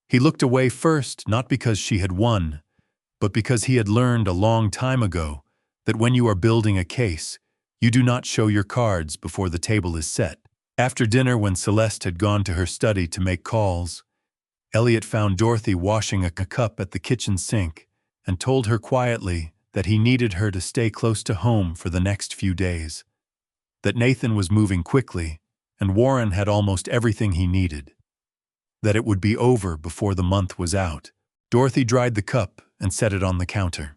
He looked away first, not because she had won, but because he had learned a long time ago that when you are building a case, you do not show your cards before the table is set. After dinner, when Celeste had gone to her study to make calls, Elliot found Dorothy washing a cup at the kitchen sink and told her quietly that he needed her to stay close to home for the next few days, that Nathan was moving quickly and Warren had almost everything he needed, that it would be over before the month was out. Dorothy dried the cup and set it on the counter.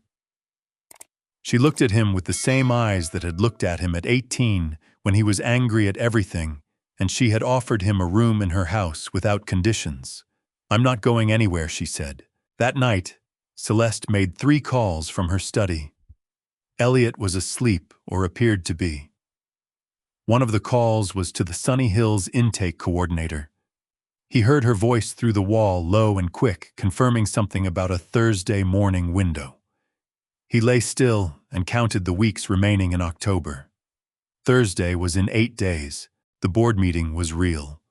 She looked at him with the same eyes that had looked at him at 18 when he was angry at everything, and she had offered him a room in her house without conditions. "I'm not going anywhere," she said. That night, Celeste made 3 calls from her study. Elliot was asleep, or appeared to be. One of the calls was to the Sunny Hills intake coordinator. He heard her voice through the wall, low and quick, confirming something about a Thursday morning window. He lay still and counted the weeks remaining in October. Thursday was in 8 days. The board meeting was real.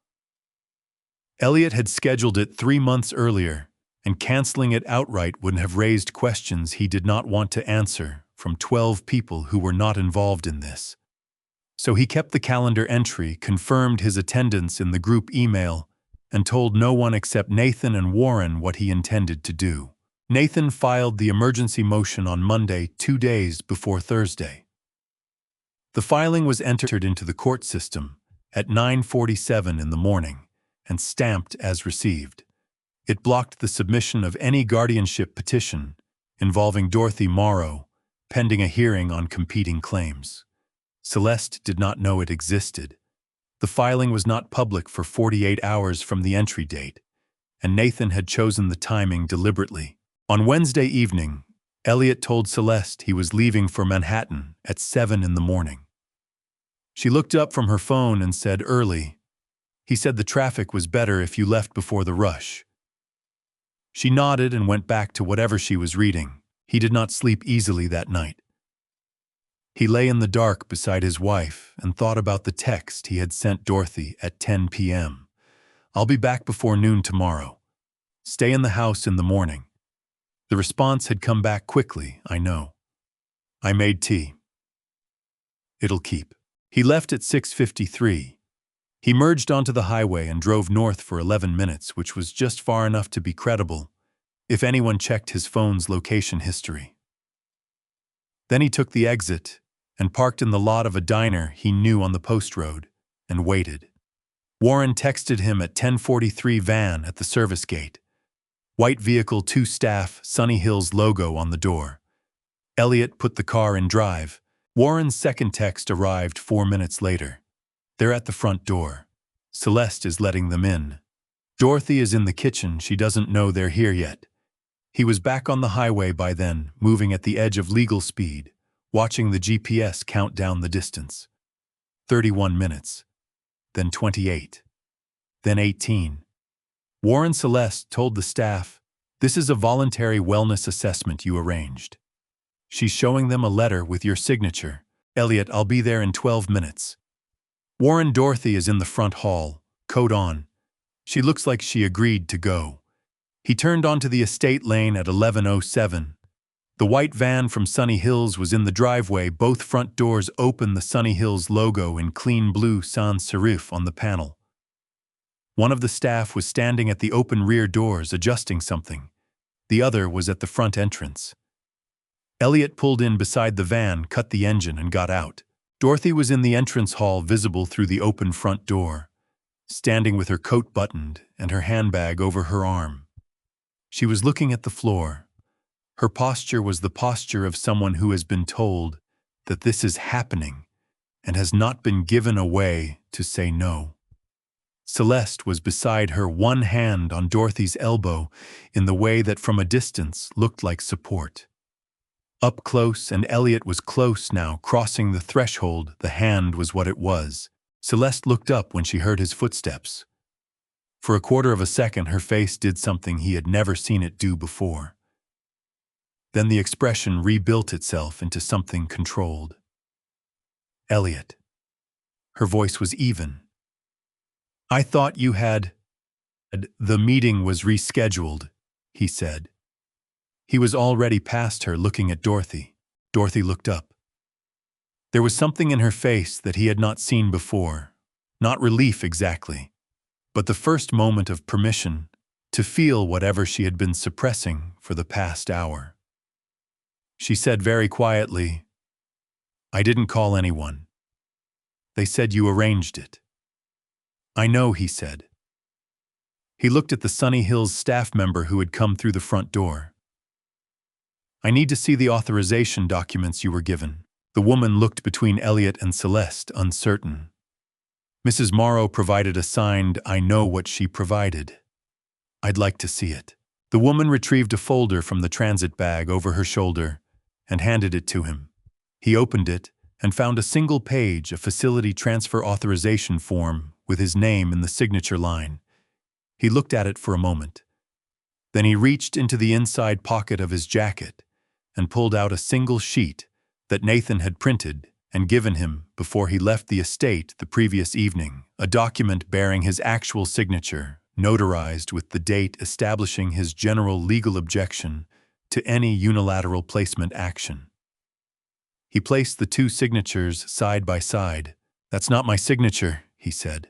Elliot had scheduled it 3 months earlier, and canceling it outright would have raised questions he did not want to answer from 12 people who were not involved in this. So he kept the calendar entry, confirmed his attendance in the group email, and told no one except Nathan and Warren what he intended to do. Nathan filed the emergency motion on Monday, 2 days before Thursday. The filing was entered into the court system at 9:47 in the morning and stamped as received. It blocked the submission of any guardianship petition involving Dorothy Morrow, pending a hearing on competing claims. Celeste did not know it existed. The filing was not public for 48 hours from the entry date, and Nathan had chosen the timing deliberately. On Wednesday evening, Elliot told Celeste he was leaving for Manhattan at 7 in the morning. She looked up from her phone and said, "Early. He said the traffic was better if you left before the rush." She nodded and went back to whatever she was reading. He did not sleep easily that night. He lay in the dark beside his wife and thought about the text he had sent Dorothy at 10 p.m. "I'll be back before noon tomorrow. Stay in the house in the morning." The response had come back quickly, "I know. I made tea. It'll keep." He left at 6:53. He merged onto the highway and drove north for 11 minutes, which was just far enough to be credible if anyone checked his phone's location history. Then he took the exit and parked in the lot of a diner he knew on the post road and waited. Warren texted him at 10:43, van at the service gate. White vehicle, 2 staff, Sunny Hills logo on the door. Elliot put the car in drive. Warren's second text arrived 4 minutes later. "They're at the front door. Celeste is letting them in. Dorothy is in the kitchen. She doesn't know they're here yet." He was back on the highway by then, moving at the edge of legal speed, watching the GPS count down the distance. 31 minutes. Then 28. Then 18. Warren Celeste told the staff, "This is a voluntary wellness assessment you arranged. She's showing them a letter with your signature. Elliot, I'll be there in 12 minutes. Warren, Dorothy is in the front hall, coat on. She looks like she agreed to go. He turned onto the estate lane at 11:07. The white van from Sunny Hills was in the driveway, both front doors open, the Sunny Hills logo in clean blue sans serif on the panel. One of the staff was standing at the open rear doors adjusting something. The other was at the front entrance. Elliot pulled in beside the van, cut the engine, and got out. Dorothy was in the entrance hall, visible through the open front door, standing with her coat buttoned and her handbag over her arm. She was looking at the floor. Her posture was the posture of someone who has been told that this is happening and has not been given a way to say no. Celeste was beside her, one hand on Dorothy's elbow in the way that from a distance looked like support. Up close, and Elliot was close now, crossing the threshold, the hand was what it was. Celeste looked up when she heard his footsteps. For a quarter of a second, her face did something he had never seen it do before. Then the expression rebuilt itself into something controlled. Elliot. Her voice was even. I thought you had... The meeting was rescheduled, he said. He was already past her, looking at Dorothy. Dorothy looked up. There was something in her face that he had not seen before. Not relief exactly, but the first moment of permission to feel whatever she had been suppressing for the past hour. She said very quietly, I didn't call anyone. They said you arranged it. I know, he said. He looked at the Sunny Hills staff member who had come through the front door. I need to see the authorization documents you were given. The woman looked between Elliot and Celeste, uncertain. Mrs. Morrow provided a signed, I know what she provided. I'd like to see it. The woman retrieved a folder from the transit bag over her shoulder and handed it to him. He opened it and found a single page, a facility transfer authorization form with his name in the signature line. He looked at it for a moment. Then he reached into the inside pocket of his jacket and pulled out a single sheet that Nathan had printed and given him before he left the estate the previous evening, a document bearing his actual signature, notarized with the date establishing his general legal objection to any unilateral placement action. He placed the two signatures side by side. That's not my signature, he said.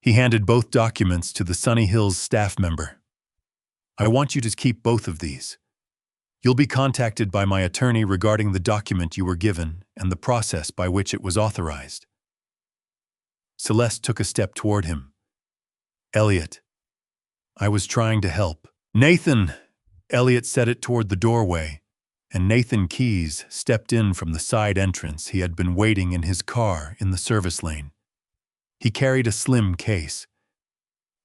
He handed both documents to the Sunny Hills staff member. I want you to keep both of these. You'll be contacted by my attorney regarding the document you were given and the process by which it was authorized. Celeste took a step toward him. Elliot, I was trying to help. Nathan! Elliot said it toward the doorway, and Nathan Keyes stepped in from the side entrance. He had been waiting in his car in the service lane. He carried a slim case.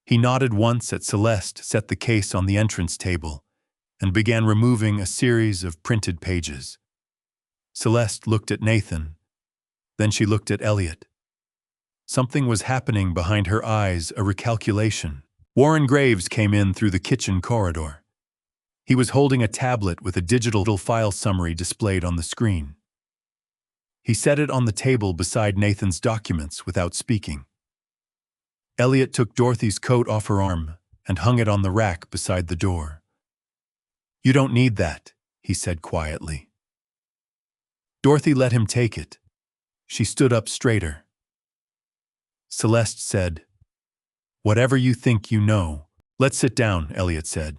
He nodded once at Celeste, set the case on the entrance table, and began removing a series of printed pages. Celeste looked at Nathan. Then she looked at Elliot. Something was happening behind her eyes, a recalculation. Warren Graves came in through the kitchen corridor. He was holding a tablet with a digital file summary displayed on the screen. He set it on the table beside Nathan's documents without speaking. Elliot took Dorothy's coat off her arm and hung it on the rack beside the door. You don't need that, he said quietly. Dorothy let him take it. She stood up straighter. Celeste said, Whatever you think you know. Let's sit down, Elliot said.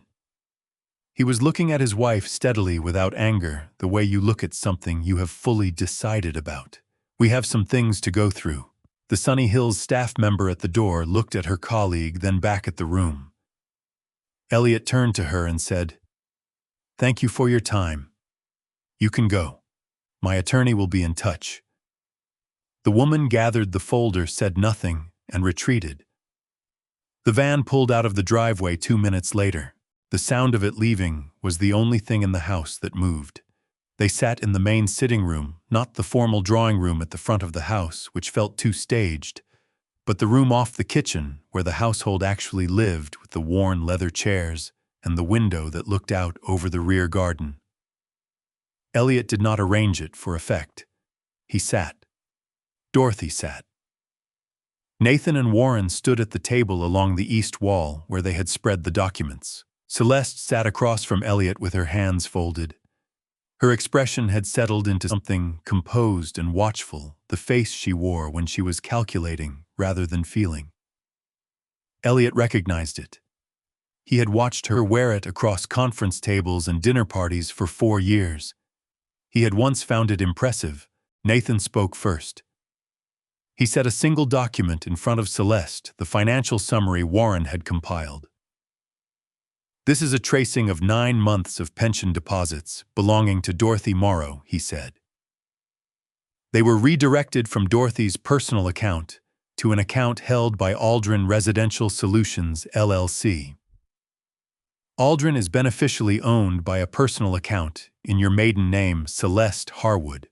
He was looking at his wife steadily without anger, the way you look at something you have fully decided about. We have some things to go through. The Sunny Hills staff member at the door looked at her colleague, then back at the room. Elliot turned to her and said, Thank you for your time. You can go. My attorney will be in touch. The woman gathered the folder, said nothing, and retreated. The van pulled out of the driveway 2 minutes later. The sound of it leaving was the only thing in the house that moved. They sat in the main sitting room, not the formal drawing room at the front of the house, which felt too staged, but the room off the kitchen where the household actually lived, with the worn leather chairs and the window that looked out over the rear garden. Elliot did not arrange it for effect. He sat. Dorothy sat. Nathan and Warren stood at the table along the east wall where they had spread the documents. Celeste sat across from Elliot with her hands folded. Her expression had settled into something composed and watchful, the face she wore when she was calculating rather than feeling. Elliot recognized it. He had watched her wear it across conference tables and dinner parties for 4 years. He had once found it impressive. Nathan spoke first. He set a single document in front of Celeste, the financial summary Warren had compiled. "This is a tracing of 9 months of pension deposits belonging to Dorothy Morrow," he said. They were redirected from Dorothy's personal account to an account held by Aldrin Residential Solutions, LLC. Aldrin is beneficially owned by a personal account in your maiden name, Celeste Harwood.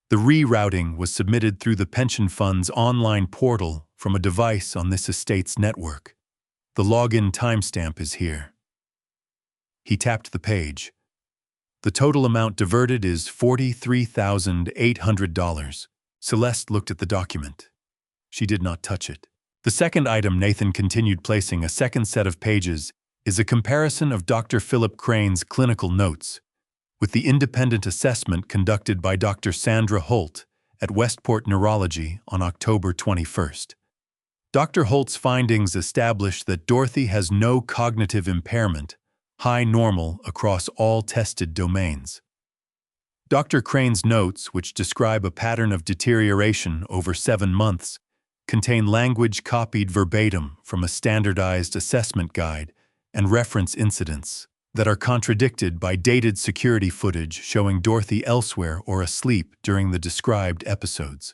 The rerouting was submitted through the pension fund's online portal from a device on this estate's network. The login timestamp is here. He tapped the page. The total amount diverted is $43,800. Celeste looked at the document. She did not touch it. The second item, Nathan continued placing a second set of pages, is a comparison of Dr. Philip Crane's clinical notes with the independent assessment conducted by Dr. Sandra Holt at Westport Neurology on October 21st. Dr. Holt's findings establish that Dorothy has no cognitive impairment, high normal across all tested domains. Dr. Crane's notes, which describe a pattern of deterioration over 7 months, contain language copied verbatim from a standardized assessment guide and reference incidents that are contradicted by dated security footage showing Dorothy elsewhere or asleep during the described episodes.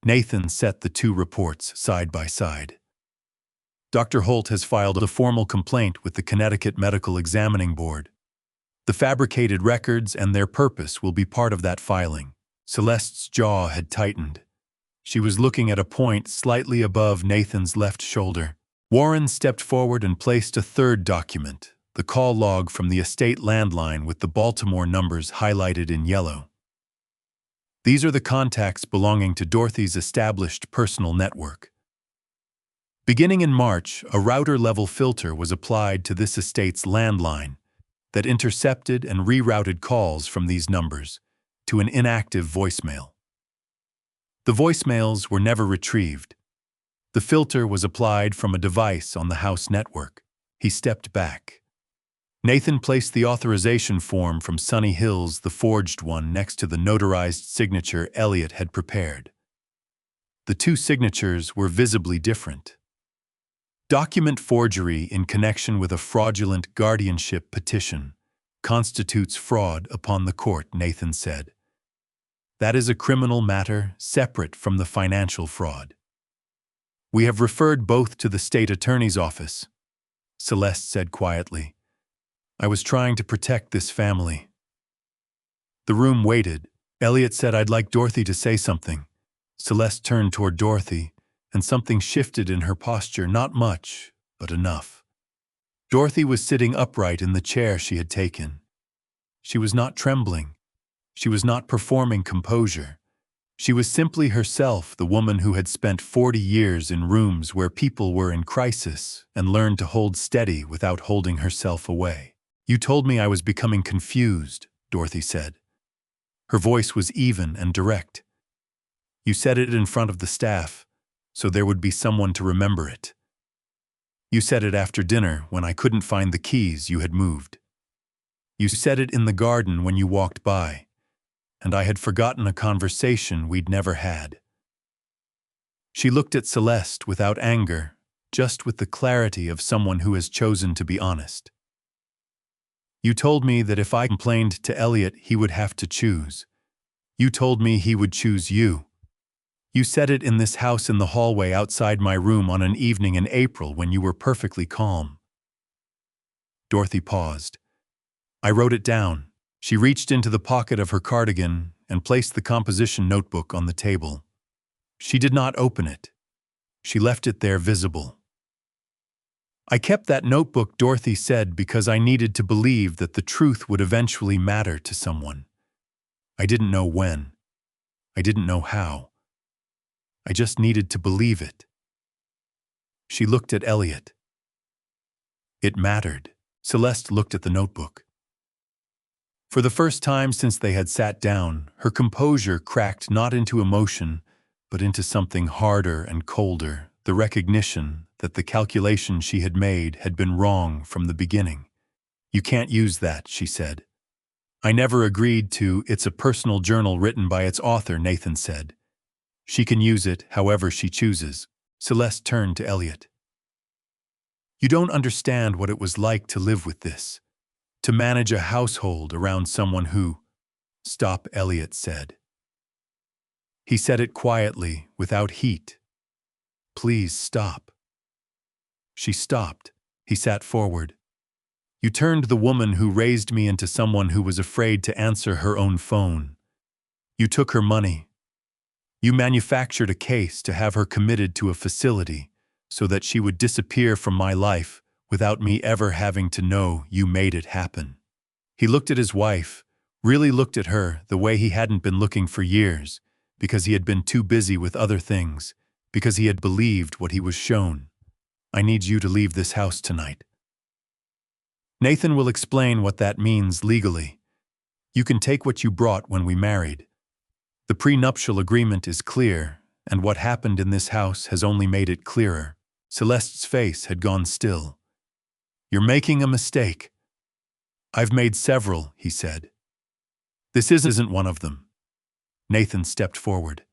Nathan set the 2 reports side by side. Dr. Holt has filed a formal complaint with the Connecticut Medical Examining Board. The fabricated records and their purpose will be part of that filing. Celeste's jaw had tightened. She was looking at a point slightly above Nathan's left shoulder. Warren stepped forward and placed a third document, the call log from the estate landline with the Baltimore numbers highlighted in yellow. These are the contacts belonging to Dorothy's established personal network. Beginning in March, a router-level filter was applied to this estate's landline that intercepted and rerouted calls from these numbers to an inactive voicemail. The voicemails were never retrieved. The filter was applied from a device on the house network. He stepped back. Nathan placed the authorization form from Sunny Hills, the forged one, next to the notarized signature Elliot had prepared. The 2 signatures were visibly different. Document forgery in connection with a fraudulent guardianship petition constitutes fraud upon the court, Nathan said. That is a criminal matter separate from the financial fraud. We have referred both to the state attorney's office, Celeste said quietly. I was trying to protect this family. The room waited. Elliot said, "I'd like Dorothy to say something." Celeste turned toward Dorothy, and something shifted in her posture, not much, but enough. Dorothy was sitting upright in the chair she had taken. She was not trembling. She was not performing composure. She was simply herself, the woman who had spent 40 years in rooms where people were in crisis and learned to hold steady without holding herself away. "You told me I was becoming confused," Dorothy said. Her voice was even and direct. "You said it in front of the staff, so there would be someone to remember it. You said it after dinner when I couldn't find the keys you had moved. You said it in the garden when you walked by, and I had forgotten a conversation we'd never had." She looked at Celeste without anger, just with the clarity of someone who has chosen to be honest. "You told me that if I complained to Elliot, he would have to choose. You told me he would choose you. You said it in this house in the hallway outside my room on an evening in April when you were perfectly calm." Dorothy paused. "I wrote it down." She reached into the pocket of her cardigan and placed the composition notebook on the table. She did not open it. She left it there visible. "I kept that notebook," Dorothy said, "because I needed to believe that the truth would eventually matter to someone. I didn't know when. I didn't know how. I just needed to believe it. She looked at Elliot. It mattered. Celeste looked at the notebook. For the first time since they had sat down, her composure cracked not into emotion, but into something harder and colder, the recognition that the calculation she had made had been wrong from the beginning. You can't use that, she said. I never agreed to. It's a personal journal written by its author, Nathan said. She can use it however she chooses. Celeste turned to Elliot. You don't understand what it was like to live with this. To manage a household around someone who… Stop, Elliot said. He said it quietly, without heat. Please stop. She stopped. He sat forward. You turned the woman who raised me into someone who was afraid to answer her own phone. You took her money. You manufactured a case to have her committed to a facility so that she would disappear from my life without me ever having to know you made it happen. He looked at his wife, really looked at her the way he hadn't been looking for years, because he had been too busy with other things, because he had believed what he was shown. I need you to leave this house tonight. Nathan will explain what that means legally. You can take what you brought when we married. The prenuptial agreement is clear, and what happened in this house has only made it clearer. Celeste's face had gone still. You're making a mistake. I've made several, he said. This isn't one of them. Nathan stepped forward.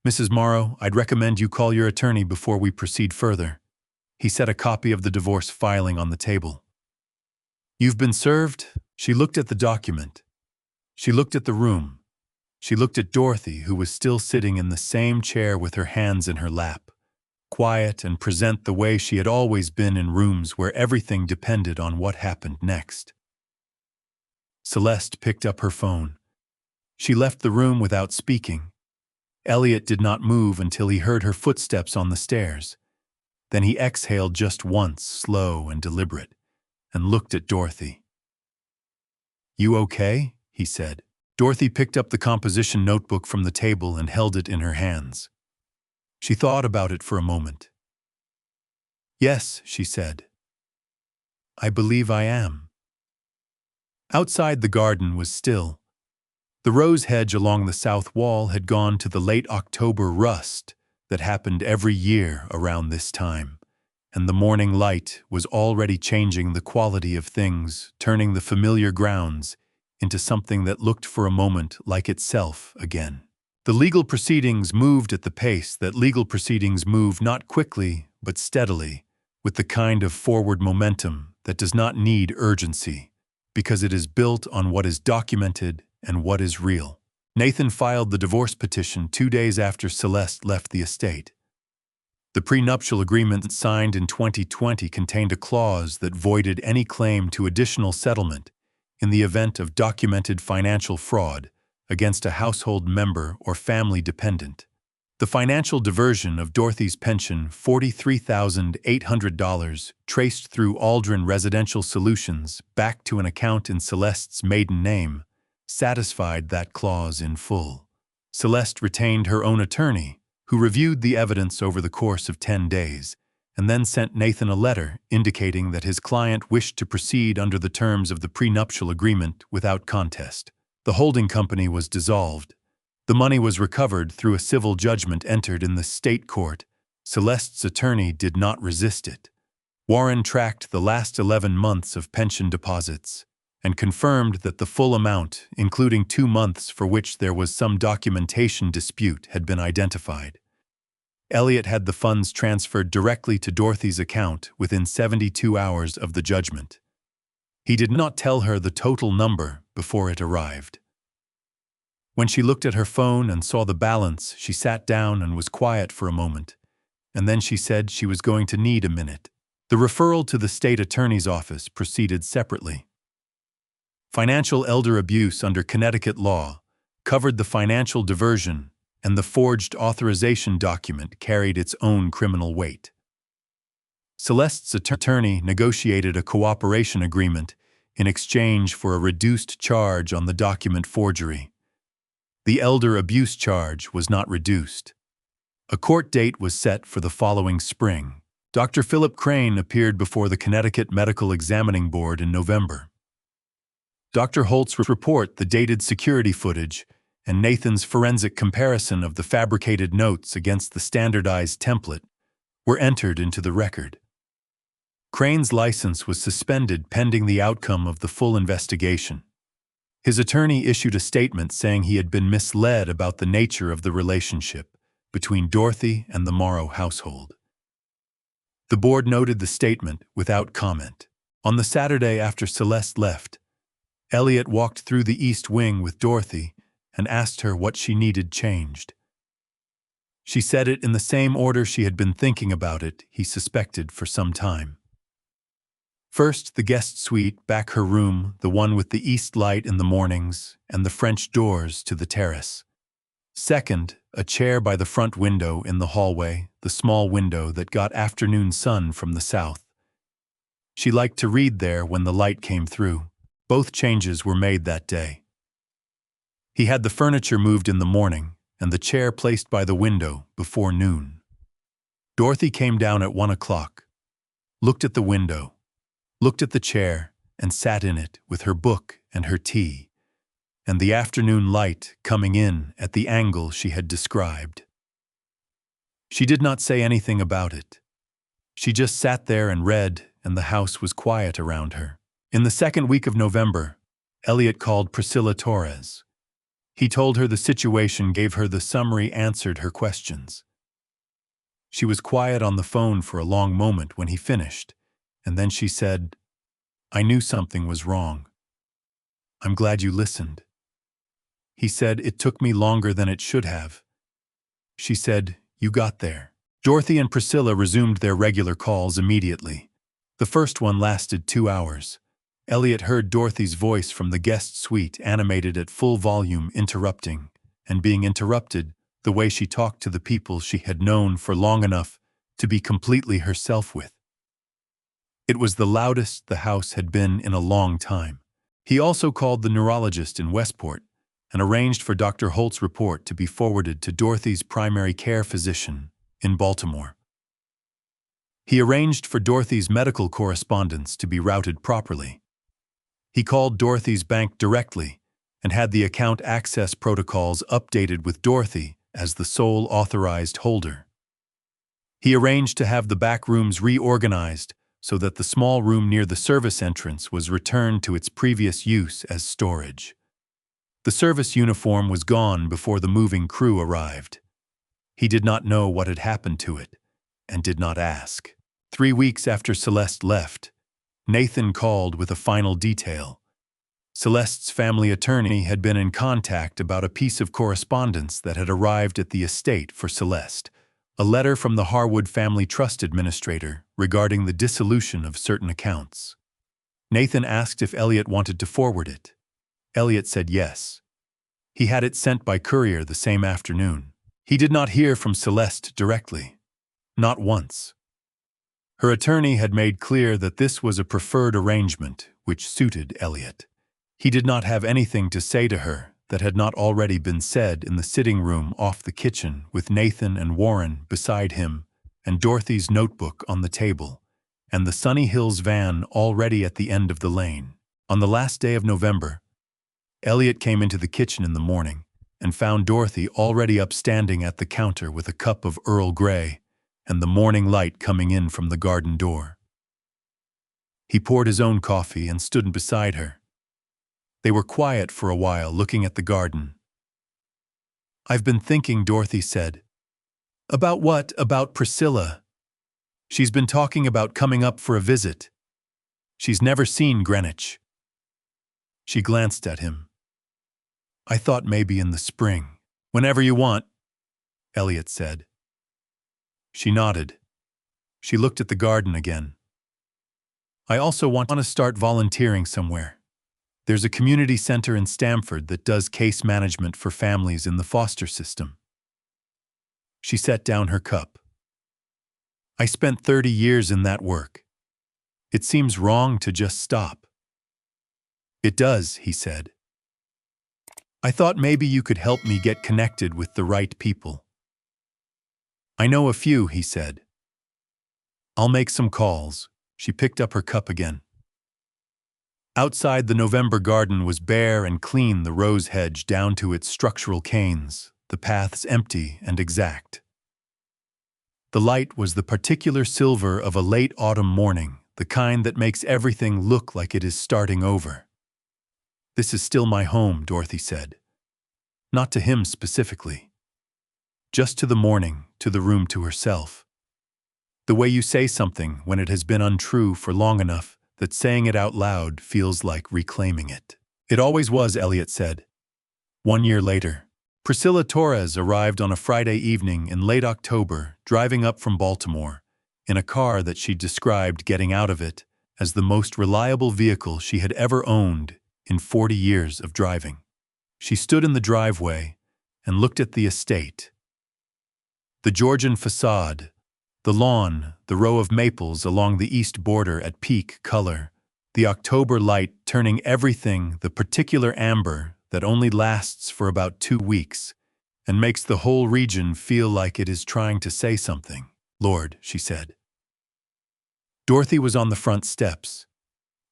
Mrs. Morrow, I'd recommend you call your attorney before we proceed further. He set a copy of the divorce filing on the table. You've been served? She looked at the document. She looked at the room. She looked at Dorothy, who was still sitting in the same chair with her hands in her lap, quiet and present the way she had always been in rooms where everything depended on what happened next. Celeste picked up her phone. She left the room without speaking. Elliot did not move until he heard her footsteps on the stairs. Then he exhaled just once, slow and deliberate, and looked at Dorothy. You okay? He said. Dorothy picked up the composition notebook from the table and held it in her hands. She thought about it for a moment. Yes, she said. I believe I am. Outside the garden was still. The rose hedge along the south wall had gone to the late October rust that happened every year around this time, and the morning light was already changing the quality of things, turning the familiar grounds into something that looked for a moment like itself again. The legal proceedings moved at the pace that legal proceedings move, not quickly, but steadily, with the kind of forward momentum that does not need urgency, because it is built on what is documented and what is real. Nathan filed the divorce petition 2 days after Celeste left the estate. The prenuptial agreement signed in 2020 contained a clause that voided any claim to additional settlement in the event of documented financial fraud against a household member or family dependent. The financial diversion of Dorothy's pension, $43,800, traced through Aldrin Residential Solutions back to an account in Celeste's maiden name, satisfied that clause in full. Celeste retained her own attorney, who reviewed the evidence over the course of 10 days, and then sent Nathan a letter indicating that his client wished to proceed under the terms of the prenuptial agreement without contest. The holding company was dissolved. The money was recovered through a civil judgment entered in the state court. Celeste's attorney did not resist it. Warren tracked the last 11 months of pension deposits and confirmed that the full amount, including 2 months for which there was some documentation dispute, had been identified. Elliot had the funds transferred directly to Dorothy's account within 72 hours of the judgment. He did not tell her the total number before it arrived. When she looked at her phone and saw the balance, she sat down and was quiet for a moment, and then she said she was going to need a minute. The referral to the state attorney's office proceeded separately. Financial elder abuse under Connecticut law covered the financial diversion, and the forged authorization document carried its own criminal weight. Celeste's attorney negotiated a cooperation agreement in exchange for a reduced charge on the document forgery. The elder abuse charge was not reduced. A court date was set for the following spring. Dr. Philip Crane appeared before the Connecticut Medical Examining Board in November. Dr. Holt's report, the dated security footage, and Nathan's forensic comparison of the fabricated notes against the standardized template were entered into the record. Crane's license was suspended pending the outcome of the full investigation. His attorney issued a statement saying he had been misled about the nature of the relationship between Dorothy and the Morrow household. The board noted the statement without comment. On the Saturday after Celeste left, Elliot walked through the East Wing with Dorothy and asked her what she needed changed. She said it in the same order she had been thinking about it, he suspected, for some time. First, the guest suite, back her room, the one with the east light in the mornings and the French doors to the terrace. Second, a chair by the front window in the hallway, the small window that got afternoon sun from the south. She liked to read there when the light came through. Both changes were made that day. He had the furniture moved in the morning and the chair placed by the window before noon. Dorothy came down at 1 o'clock, looked at the window, looked at the chair, and sat in it with her book and her tea, and the afternoon light coming in at the angle she had described. She did not say anything about it. She just sat there and read, and the house was quiet around her. In the second week of November, Elliot called Priscilla Torres. He told her the situation, gave her the summary, answered her questions. She was quiet on the phone for a long moment when he finished, and then she said, "I knew something was wrong. I'm glad you listened." He said, "It took me longer than it should have." She said, "You got there." Dorothy and Priscilla resumed their regular calls immediately. The first one lasted 2 hours. Elliot heard Dorothy's voice from the guest suite, animated at full volume, interrupting, and being interrupted, the way she talked to the people she had known for long enough to be completely herself with. It was the loudest the house had been in a long time. He also called the neurologist in Westport and arranged for Dr. Holt's report to be forwarded to Dorothy's primary care physician in Baltimore. He arranged for Dorothy's medical correspondence to be routed properly. He called Dorothy's bank directly and had the account access protocols updated with Dorothy as the sole authorized holder. He arranged to have the back rooms reorganized so that the small room near the service entrance was returned to its previous use as storage. The service uniform was gone before the moving crew arrived. He did not know what had happened to it and did not ask. 3 weeks after Celeste left, Nathan called with a final detail. Celeste's family attorney had been in contact about a piece of correspondence that had arrived at the estate for Celeste, a letter from the Harwood Family Trust Administrator regarding the dissolution of certain accounts. Nathan asked if Elliot wanted to forward it. Elliot said yes. He had it sent by courier the same afternoon. He did not hear from Celeste directly. Not once. Her attorney had made clear that this was a preferred arrangement which suited Elliot. He did not have anything to say to her that had not already been said in the sitting room off the kitchen with Nathan and Warren beside him and Dorothy's notebook on the table and the Sunny Hills van already at the end of the lane. On the last day of November, Elliot came into the kitchen in the morning and found Dorothy already upstanding at the counter with a cup of Earl Grey and the morning light coming in from the garden door. He poured his own coffee and stood beside her. They were quiet for a while, looking at the garden. "I've been thinking," Dorothy said. "About what? About Priscilla. She's been talking about coming up for a visit. She's never seen Greenwich." She glanced at him. "I thought maybe in the spring." "Whenever you want," Elliot said. She nodded. She looked at the garden again. "I also want to start volunteering somewhere. There's a community center in Stamford that does case management for families in the foster system." She set down her cup. "I spent 30 years in that work. It seems wrong to just stop." "It does," he said. "I thought maybe you could help me get connected with the right people." I know a few, he said. I'll make some calls. She picked up her cup again. Outside, the November garden was bare and clean, the rose hedge down to its structural canes, the paths empty and exact. The light was the particular silver of a late autumn morning, the kind that makes everything look like it is starting over. This is still my home, Dorothy said. Not to him specifically. Just to the morning, to the room to herself. The way you say something when it has been untrue for long enough that saying it out loud feels like reclaiming it. It always was, Elliot said. 1 year later, Priscilla Torres arrived on a Friday evening in late October, driving up from Baltimore, in a car that she described getting out of it as the most reliable vehicle she had ever owned in 40 years of driving. She stood in the driveway and looked at the estate. The Georgian facade, the lawn, the row of maples along the east border at peak color, the October light turning everything the particular amber that only lasts for about 2 weeks and makes the whole region feel like it is trying to say something. Lord, she said. Dorothy was on the front steps.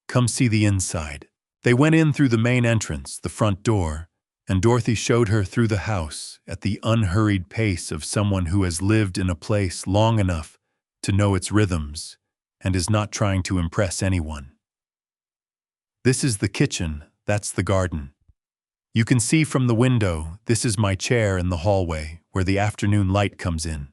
Come see the inside. They went in through the main entrance, the front door, and Dorothy showed her through the house at the unhurried pace of someone who has lived in a place long enough to know its rhythms and is not trying to impress anyone. This is the kitchen, that's the garden. You can see from the window, this is my chair in the hallway where the afternoon light comes in.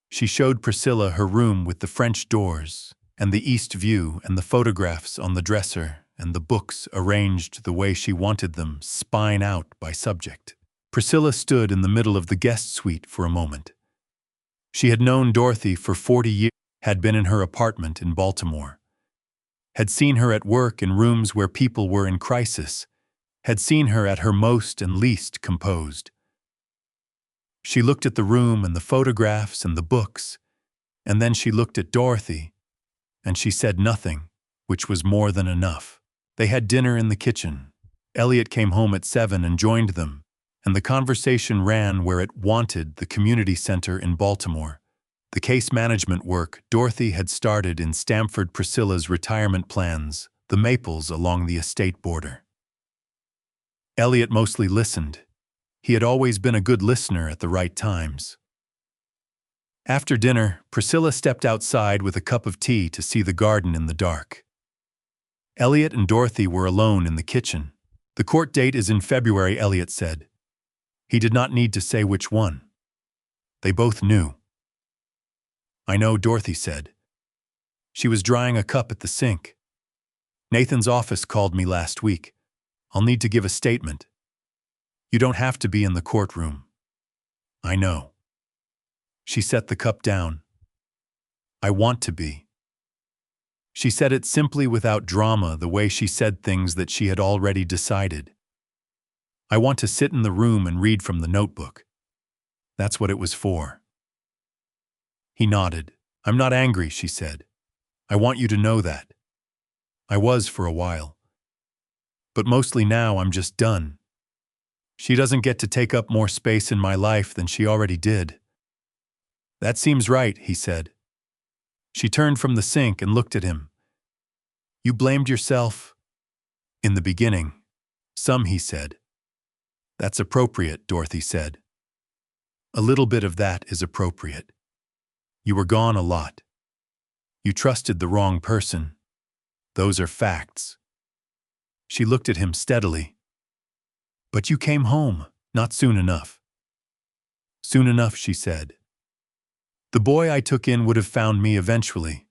She showed Priscilla her room with the French doors and the east view and the photographs on the dresser and the books arranged the way she wanted them, spine out by subject. Priscilla stood in the middle of the guest suite for a moment. She had known Dorothy for 40 years, had been in her apartment in Baltimore, had seen her at work in rooms where people were in crisis, had seen her at her most and least composed. She looked at the room and the photographs and the books, and then she looked at Dorothy, and she said nothing, which was more than enough. They had dinner in the kitchen. Elliot came home at 7 and joined them, and the conversation ran where it wanted, the community center in Baltimore. The case management work Dorothy had started in Stamford, Priscilla's retirement plans, the maples along the estate border. Elliot mostly listened. He had always been a good listener at the right times. After dinner, Priscilla stepped outside with a cup of tea to see the garden in the dark. Elliot and Dorothy were alone in the kitchen. The court date is in February, Elliot said. He did not need to say which one. They both knew. I know, Dorothy said. She was drying a cup at the sink. Nathan's office called me last week. I'll need to give a statement. You don't have to be in the courtroom. I know. She set the cup down. I want to be. She said it simply without drama, the way she said things that she had already decided. I want to sit in the room and read from the notebook. That's what it was for. He nodded. I'm not angry, she said. I want you to know that. I was for a while. But mostly now I'm just done. She doesn't get to take up more space in my life than she already did. That seems right, he said. She turned from the sink and looked at him. You blamed yourself? In the beginning. Some, he said. That's appropriate, Dorothy said. A little bit of that is appropriate. You were gone a lot. You trusted the wrong person. Those are facts. She looked at him steadily. But you came home, not soon enough. Soon enough, she said. The boy I took in would have found me eventually.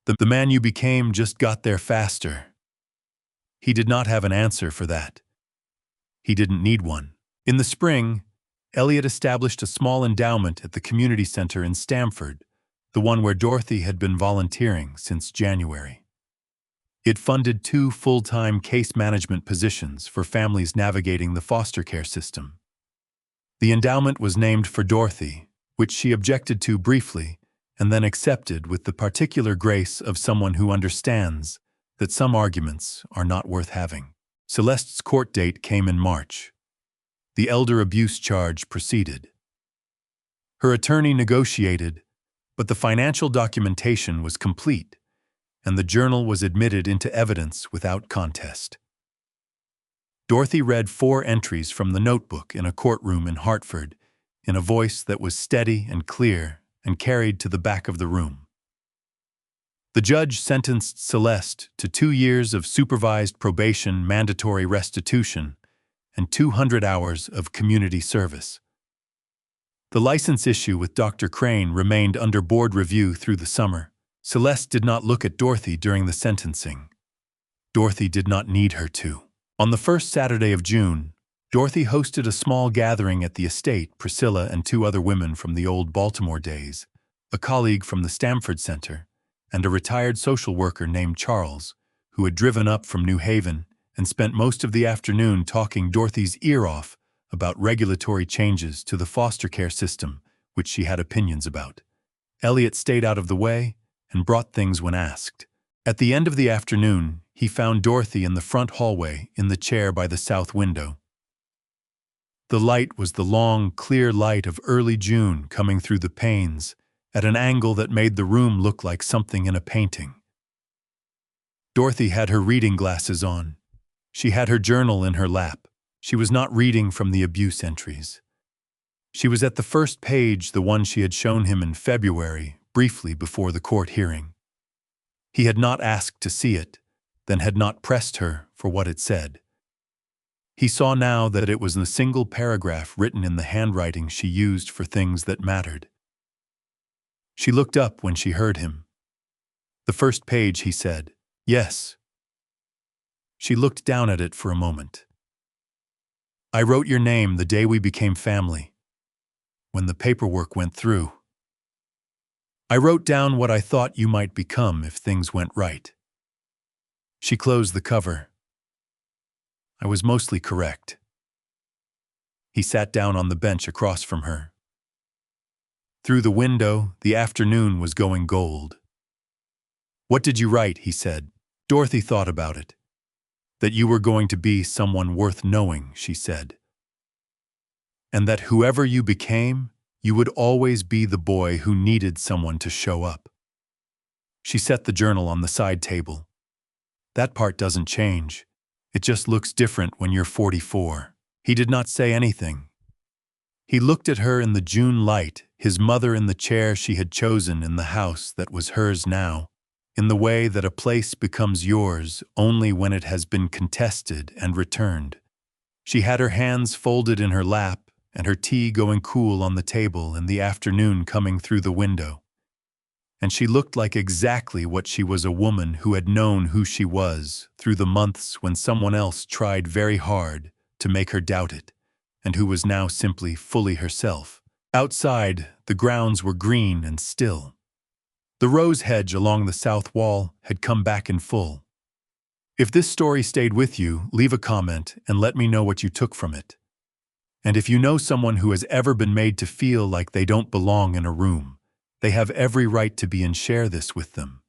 The man you became just got there faster. He did not have an answer for that. He didn't need one. In the spring, Elliot established a small endowment at the community center in Stamford, the one where Dorothy had been volunteering since January. It funded 2 full-time case management positions for families navigating the foster care system. The endowment was named for Dorothy, which she objected to briefly and then accepted with the particular grace of someone who understands that some arguments are not worth having. Celeste's court date came in March. The elder abuse charge proceeded. Her attorney negotiated, but the financial documentation was complete, and the journal was admitted into evidence without contest. Dorothy read 4 entries from the notebook in a courtroom in Hartford, in a voice that was steady and clear and carried to the back of the room. The judge sentenced Celeste to 2 years of supervised probation, mandatory restitution, and 200 hours of community service. The license issue with Dr. Crane remained under board review through the summer. Celeste did not look at Dorothy during the sentencing. Dorothy did not need her to. On the first Saturday of June, Dorothy hosted a small gathering at the estate. Priscilla and 2 other women from the old Baltimore days, a colleague from the Stamford Center, and a retired social worker named Charles, who had driven up from New Haven and spent most of the afternoon talking Dorothy's ear off about regulatory changes to the foster care system, which she had opinions about. Elliot stayed out of the way and brought things when asked. At the end of the afternoon, he found Dorothy in the front hallway in the chair by the south window. The light was the long, clear light of early June coming through the panes at an angle that made the room look like something in a painting. Dorothy had her reading glasses on. She had her journal in her lap. She was not reading from the abuse entries. She was at the first page, the one she had shown him in February, briefly before the court hearing. He had not asked to see it, then had not pressed her for what it said. He saw now that it was a single paragraph written in the handwriting she used for things that mattered. She looked up when she heard him. The first page, he said. Yes. She looked down at it for a moment. I wrote your name the day we became family, when the paperwork went through. I wrote down what I thought you might become if things went right. She closed the cover. I was mostly correct. He sat down on the bench across from her. Through the window, the afternoon was going gold. What did you write? He said. Dorothy thought about it. That you were going to be someone worth knowing, she said. And that whoever you became, you would always be the boy who needed someone to show up. She set the journal on the side table. That part doesn't change. It just looks different when you're 44. He did not say anything. He looked at her in the June light, his mother in the chair she had chosen in the house that was hers now, in the way that a place becomes yours only when it has been contested and returned. She had her hands folded in her lap and her tea going cool on the table and the afternoon coming through the window. And she looked like exactly what she was, a woman who had known who she was through the months when someone else tried very hard to make her doubt it, and who was now simply fully herself. Outside, the grounds were green and still. The rose hedge along the south wall had come back in full. If this story stayed with you, leave a comment and let me know what you took from it. And if you know someone who has ever been made to feel like they don't belong in a room, they have every right to be, and share this with them.